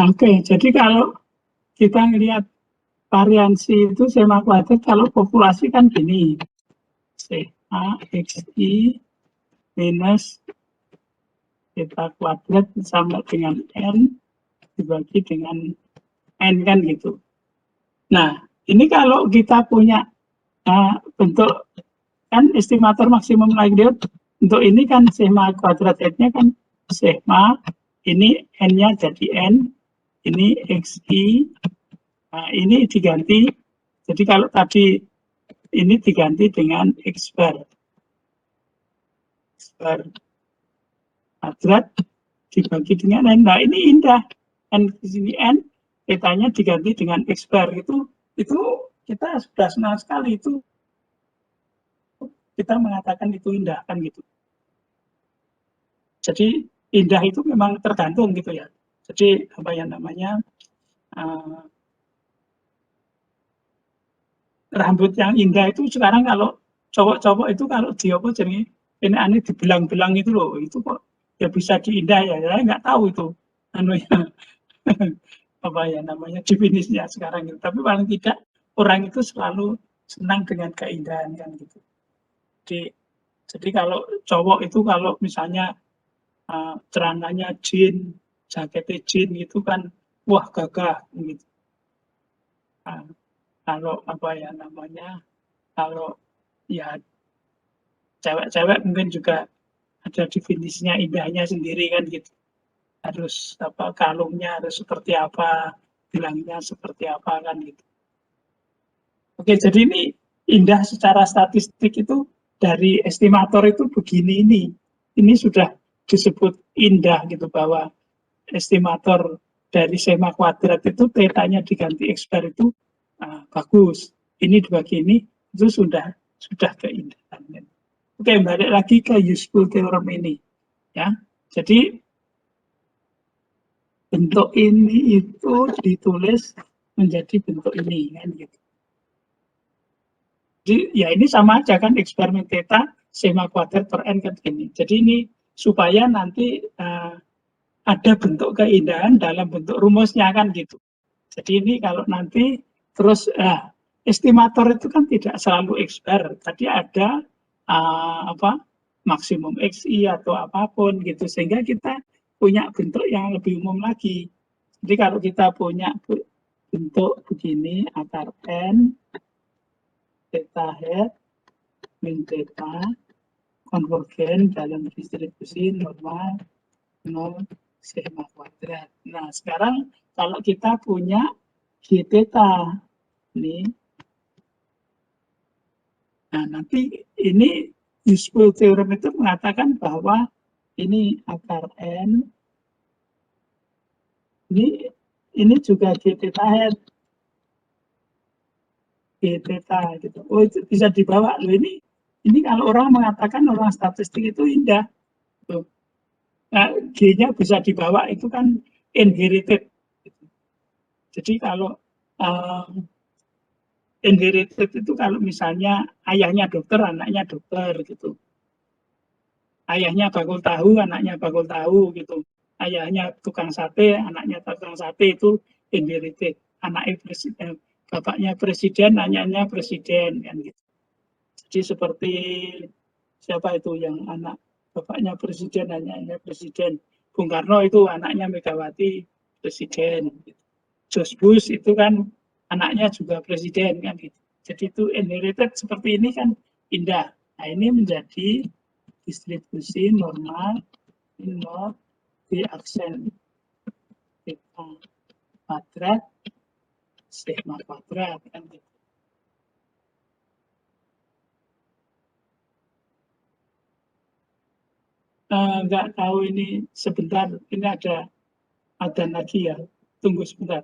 A: Oke, jadi kalau kita ngelihat variansi itu sema kuadrat, kalau populasi kan gini, Sema XI minus beta kuadrat sama dengan N dibagi dengan N kan gitu. Nah, ini kalau kita punya bentuk kan estimator maksimum likelihood, untuk ini kan sema kuadrat N-nya kan sema, ini N-nya jadi N, ini XI, nah ini diganti, jadi kalau tadi ini diganti dengan X bar kuadrat dibagi dengan N. Nah ini indah, N di sini N, petanya diganti dengan X bar, itu kita sudah senang sekali, itu kita mengatakan itu indah kan gitu. Jadi indah itu memang tergantung gitu ya. Jadi apa yang namanya rambut yang indah itu sekarang kalau cowok-cowok itu kalau dia apa jadi ini aneh dibelang-belang itu loh, itu kok ya bisa diindah ya, saya nggak tahu itu anunya apa ya namanya definisinya sekarang itu. Tapi paling tidak orang itu selalu senang dengan keindahan kan gitu. Jadi kalau cowok itu kalau misalnya celananya jean, jaketnya jean itu kan wah gagah gitu. Kalau apa ya namanya, kalau ya cewek-cewek mungkin juga ada definisinya indahnya sendiri kan gitu. Harus apa kalungnya harus seperti apa, gelangnya seperti apa kan gitu. Oke, jadi ini indah secara statistik itu dari estimator itu begini ini. Ini sudah disebut indah gitu bahwa estimator dari sema kuadrat itu tetanya diganti X bar itu bagus. Ini dibagi ini itu sudah keindahan. Oke, balik lagi ke useful theorem ini ya. Jadi bentuk ini itu ditulis menjadi bentuk ini kan gitu. Jadi ya ini sama aja kan eksperimen theta sema kuadrat per n kan gini. Jadi ini supaya nanti ada bentuk keindahan dalam bentuk rumusnya kan gitu. Jadi ini kalau nanti terus estimator itu kan tidak selalu X bar. Tadi ada apa maksimum XI atau apapun gitu sehingga kita punya bentuk yang lebih umum lagi. Jadi kalau kita punya bentuk begini akar n theta hat min theta konvergen dalam distribusi normal 0 sema kuadrat. Nah sekarang kalau kita punya G theta ini, nah nanti ini useful theorem itu mengatakan bahwa ini akar n ini ini juga G theta hat. G theta gitu. Oh, itu bisa dibawa loh ini kalau orang mengatakan orang statistik itu indah. Tuh. Nah, G-nya bisa dibawa itu kan inherited. Jadi kalau inherited itu kalau misalnya ayahnya dokter, anaknya dokter gitu. Ayahnya bakul tahu, anaknya bakul tahu gitu. Ayahnya tukang sate, anaknya tukang sate itu inherited. Anaknya presiden, bapaknya presiden, anaknya presiden kan gitu. Jadi seperti siapa itu yang anak bapaknya presiden, anaknya presiden. Bung Karno itu anaknya Megawati presiden. George Bush itu kan anaknya juga presiden kan gitu. Jadi itu inherited seperti ini kan indah. Nah ini menjadi distribusi normal not di aksen kita kuadrat sigma kuadrat kan gitu. Nggak tahu ini sebentar, ini ada lagi ya, tunggu sebentar.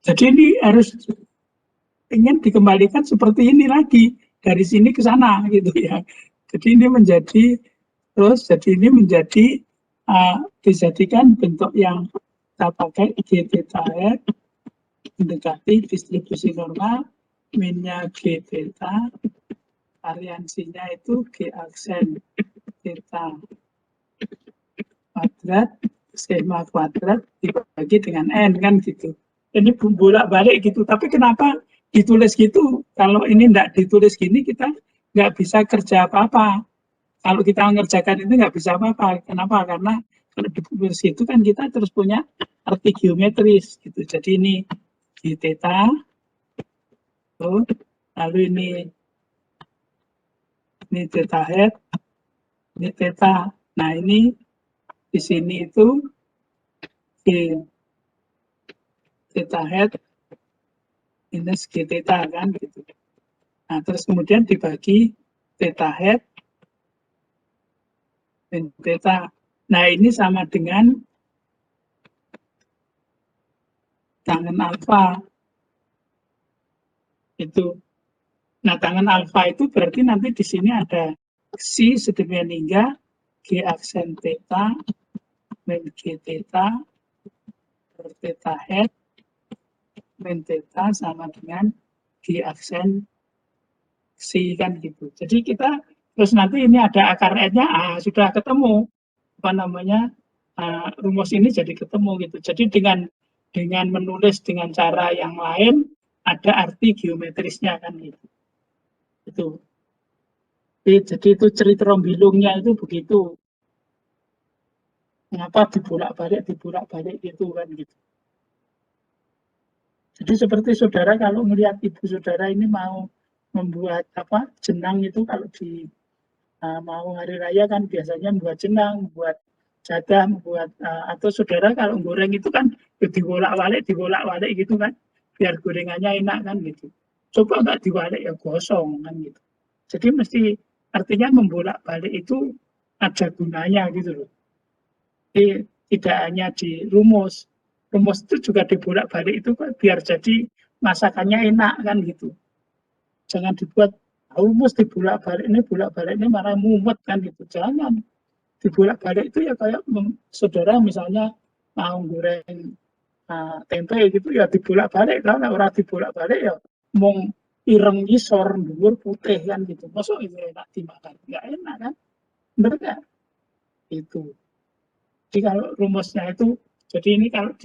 A: Jadi ini harus ingin dikembalikan seperti ini lagi, dari sini ke sana gitu ya. Jadi ini menjadi ini menjadi dijadikan bentuk yang kita pakai G theta F mendekati distribusi normal, minnya G theta, variansinya itu G aksen theta kuadrat sigma kuadrat dibagi dengan n kan gitu. Ini bolak-balik gitu. Tapi kenapa ditulis gitu? Kalau ini enggak ditulis gini kita nggak bisa kerja apa-apa. Kalau kita mengerjakan itu nggak bisa apa-apa. Kenapa? Karena kalau ditulis itu kan kita terus punya arti geometris gitu. Jadi ini di theta, lalu ini theta head, ini theta. Nah ini di sini itu di theta head, ini segi theta kan gitu. Nah terus kemudian dibagi theta head dan theta. Nah ini sama dengan tangen alfa itu. Nah tangen alfa itu berarti nanti di sini ada si sedemikian hingga g aksen theta min g theta per theta head min theta sama dengan g aksen si kan gitu. Jadi kita terus nanti ini ada akar n-nya sudah ketemu apa namanya rumus ini jadi ketemu gitu. Jadi dengan menulis dengan cara yang lain ada arti geometrisnya kan gitu. Itu. Jadi itu cerita rombilungnya itu begitu. Mengapa dibolak-balik gitu kan gitu. Jadi seperti saudara kalau melihat ibu saudara ini mau membuat apa jenang itu kalau di mau hari raya kan biasanya membuat jenang, membuat jadah, membuat atau saudara kalau goreng itu kan dibolak-balik gitu kan biar gorengannya enak kan gitu. Coba nggak diwalik ya gosong kan gitu. Jadi mesti artinya membolak-balik itu ada gunanya gitu loh. Jadi tidak hanya di rumus itu juga dibolak-balik itu biar jadi masakannya enak kan gitu. Jangan dibuat rumus dibolak-balik ini malah mumet kan gitu. Jangan dibolak-balik itu ya kayak saudara misalnya mau goreng tempe gitu ya dibolak-balik, kalau orang dibolak-balik ya mau ireng isor dhuwur putih kan gitu. Masuk itu enak dimakan, nggak enak kan? Benar nggak? Itu. Jadi kalau rumusnya itu, jadi ini kalau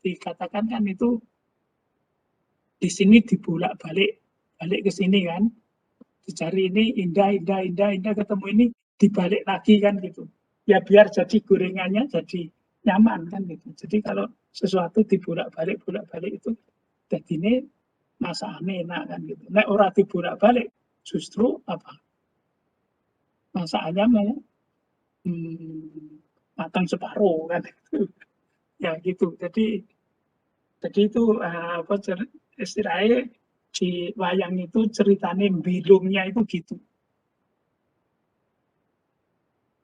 A: dikatakan kan itu di sini dibolak-balik ke sini kan, dicari ini indah ketemu ini dibalik lagi kan gitu. Ya biar jadi gorengannya jadi nyaman kan gitu. Jadi kalau sesuatu dibolak-balik itu jadi ini masakannya enak kan gitu. Nek ora dibolak-balik justru apa? Masakannya mau matang separuh kan gitu. Ya gitu. Jadi itu apa istilahnya di wayang itu ceritanya bilungnya itu gitu.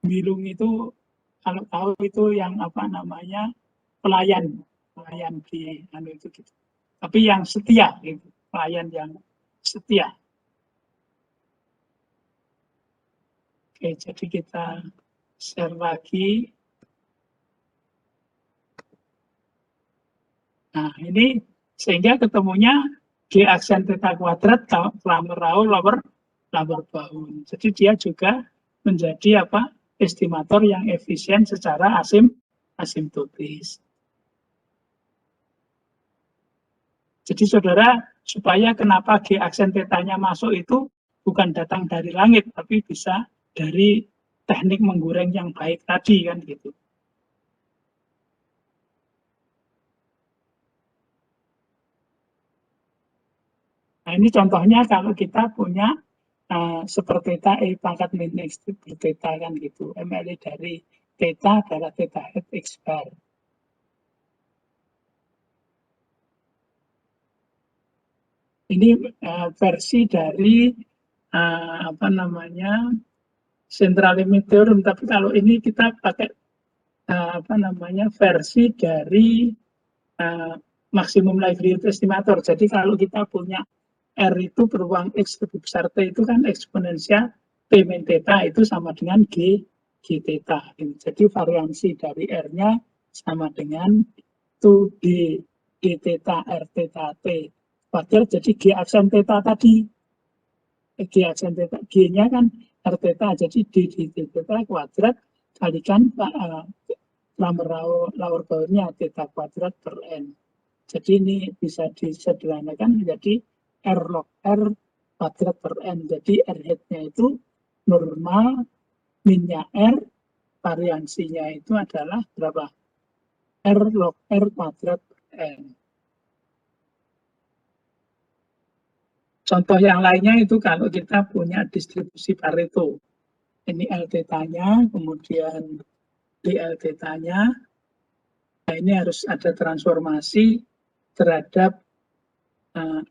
A: Bilung itu kalau tahu itu yang apa namanya pelayan di itu gitu. Tapi yang setia gitu, pelayan yang setia. Oke, jadi kita share lagi. Nah, ini sehingga ketemunya G aksen theta kuadrat lamber raul lower bound. Jadi dia juga menjadi apa? Estimator yang efisien secara asimptotis. Jadi saudara, supaya kenapa G aksen tetanya masuk itu bukan datang dari langit, tapi bisa dari teknik menggoreng yang baik tadi kan gitu. Nah ini contohnya kalau kita punya seperti theta E pangkat min X bertheta kan gitu. MLE dari theta adalah theta head X bar. Ini versi dari apa namanya central limit theorem, tapi kalau ini kita pakai apa namanya versi dari maksimum likelihood estimator. Jadi kalau kita punya R itu beruang X lebih besar T itu kan eksponensial P min theta itu sama dengan G theta. Jadi variansi dari R-nya sama dengan itu D theta R theta T. Wajar jadi G aksen theta tadi. G aksen theta, G-nya kan R theta, jadi D theta kuadrat kalikan lower boundnya theta kuadrat per n. Jadi ini bisa disederhanakan menjadi R log R kuadrat per n. Jadi R head-nya itu normal, min-nya R, variansinya itu adalah berapa? R log R kuadrat per n. Contoh yang lainnya itu kalau kita punya distribusi Pareto. Ini L theta-nya, kemudian dl theta-nya. Nah, ini harus ada transformasi terhadap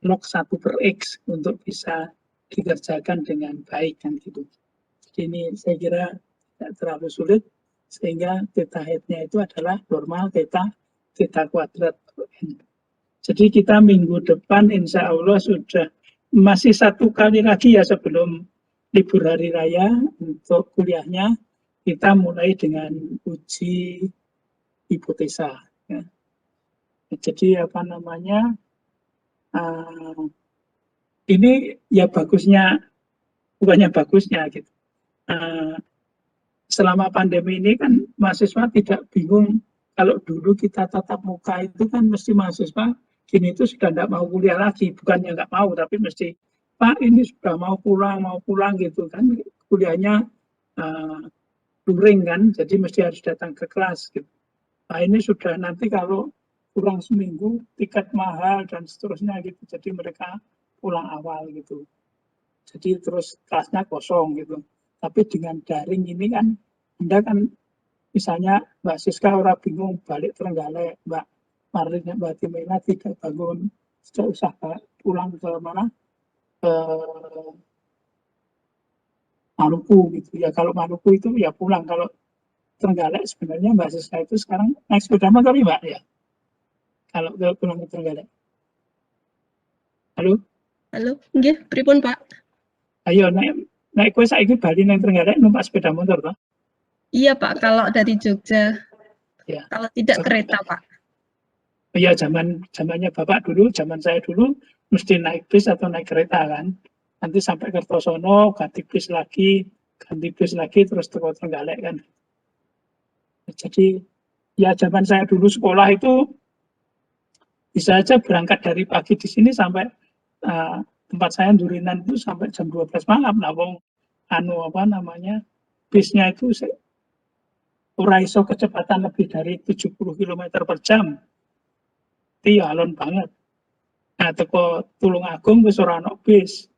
A: log 1 per X untuk bisa dikerjakan dengan baik kan gitu. Jadi ini saya kira tidak terlalu sulit, sehingga theta head-nya itu adalah normal theta kuadrat per n. Jadi kita minggu depan insya Allah sudah masih 1 kali lagi ya sebelum libur hari raya untuk kuliahnya, kita mulai dengan uji hipotesa. Ya. Jadi apa namanya, ini ya bagusnya, bukannya bagusnya gitu. Selama pandemi ini kan mahasiswa tidak bingung. Kalau dulu kita tatap muka itu kan mesti mahasiswa gini itu sudah tidak mau kuliah lagi, bukannya nggak mau, tapi mesti Pak ini sudah mau pulang gitu kan, kuliahnya luring kan, jadi mesti harus datang ke kelas gitu. Nah ini sudah nanti kalau kurang seminggu tiket mahal dan seterusnya gitu, jadi mereka pulang awal gitu. Jadi terus kelasnya kosong gitu. Tapi dengan daring ini kan, Anda kan misalnya Mbak Siska orang bingung balik Trenggalek, Mbak Marlina, Mbak Timena tidak bangun, tidak usah pulang ke mana, ke Maluku gitu ya. Kalau Maluku itu ya pulang, kalau Trenggalek sebenarnya Mbak Siska itu sekarang naik sepeda motor ya Mbak ya. Kalau pulang ke Trenggalek. Halo?
B: Halo, nggih, pripun Pak?
A: Ayo naik kowe saiki bali nang Trenggalek numpak sepeda motor toh?
B: Iya Pak, kalau dari Jogja.
A: Ya.
B: Kalau tidak kereta Pak.
A: Iya, zamannya Bapak dulu, zaman saya dulu mesti naik bis atau naik kereta kan. Nanti sampai Kertosono, ganti bis lagi, terus ke Trenggalek kan. Jadi ya zaman saya dulu sekolah itu bisa aja berangkat dari pagi di sini sampai tempat saya Durinan itu sampai jam 12 malam. Nah, wong bisnya itu ora iso kecepatan lebih dari 70 km per jam. Itu ya alon banget. Nah, teko Tulungagung wis ora ono bis.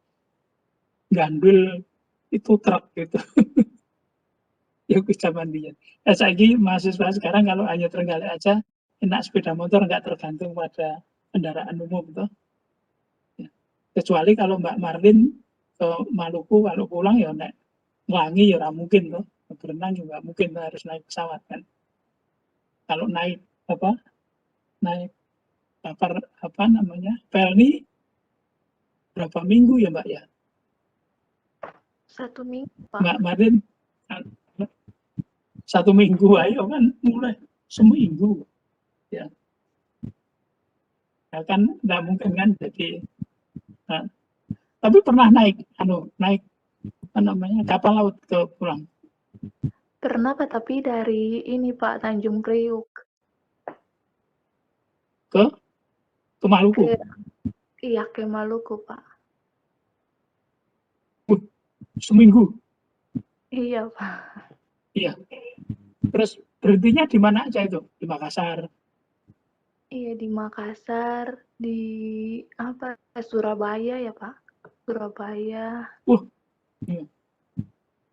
A: Gandul itu truk gitu. Ya wis zaman dia. Nah, saiki mahasiswa sekarang kalau hanya Trenggalek aja enak sepeda motor, nggak tergantung pada kendaraan umum toh. Ya. Kecuali kalau Mbak Marlin ke Maluku kalau pulang ya naik Nglangi ya mungkin toh. Berenang juga mungkin harus naik pesawat kan. Kalau naik Pelni berapa minggu ya Mbak ya?
C: 1 minggu Pak.
A: Mbak Marlin 1 minggu ayo kan mulai seminggu ya. Ya kan nggak mungkin kan, jadi tapi pernah naik kapal laut ke pulang?
C: Pernah Pak, tapi dari ini Pak, Tanjung Priuk.
A: Ke Maluku?
C: Iya, ke Maluku Pak.
A: Seminggu?
C: Iya Pak.
A: Iya. Terus berhentinya di mana aja itu? Di Makassar?
C: Iya, di Makassar, di Surabaya ya Pak. Surabaya.
A: Iya.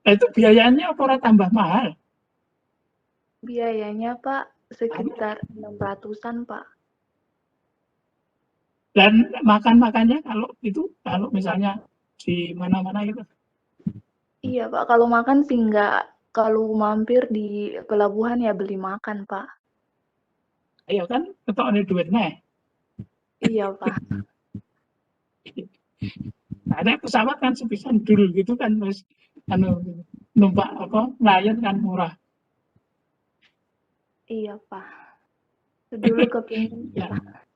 A: Nah, itu biayanya apa tambah mahal?
C: Biayanya Pak sekitar 600-an Pak.
A: Dan makannya kalau misalnya di mana-mana itu?
C: Iya Pak, kalau makan sih enggak. Kalau mampir di pelabuhan ya beli makan Pak.
A: Ayo kan, ketoknya duit nih.
C: Iya Pak.
A: Nah, ada pesawat kan sepisan dulu gitu kan, terus numpak nelayan kan murah.
C: Iya Pak. Dulu kepingin
A: Ya.
C: Pak.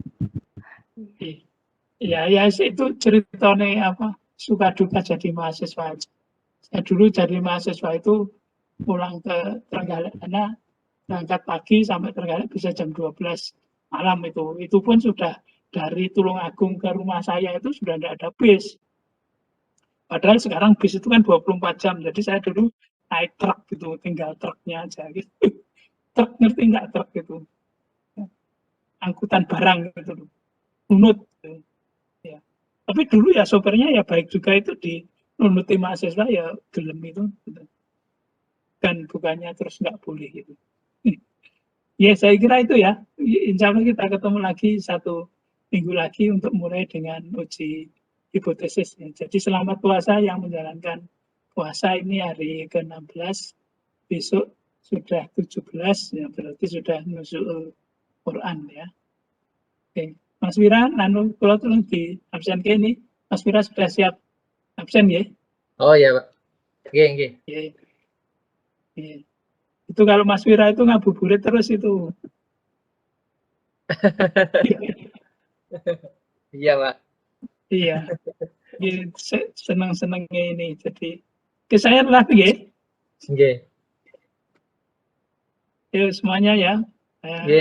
A: Ya itu ceritanya suka duka jadi mahasiswa. Saya dulu jadi mahasiswa itu pulang ke Trenggalek karena berangkat pagi sampai terkadang bisa jam 12 malam itu pun sudah dari Tulungagung ke rumah saya itu sudah tidak ada bis. Padahal sekarang bis itu kan 24 jam, jadi saya dulu naik truk gitu, tinggal truknya aja gitu. Truk, ngerti nggak truk gitu? Angkutan barang gitu, nunut. Gitu. Ya. Tapi dulu ya sopirnya ya baik juga itu di nunuti mahasiswa ya gelem itu. Gitu. Dan bukannya terus nggak boleh gitu. Ya saya kira itu ya. Insya Allah kita ketemu lagi 1 minggu lagi untuk mulai dengan uji hipotesis. Jadi selamat puasa yang menjalankan puasa ini hari ke-16, besok sudah 17, ya berarti sudah nusul Quran ya. Oke. Mas Wira, nanu kalau tolong di absen ke ini, Mas Wira sudah siap absen ya?
D: Oh iya Pak. Oke.
A: Ya. Itu kalau Mas Wira itu ngabuburit terus itu.
D: Iya Pak.
A: Iya. Senang-senangnya ini. Jadi ke saya lah ya.
D: Oke.
A: Yuk semuanya ya.
D: Oke.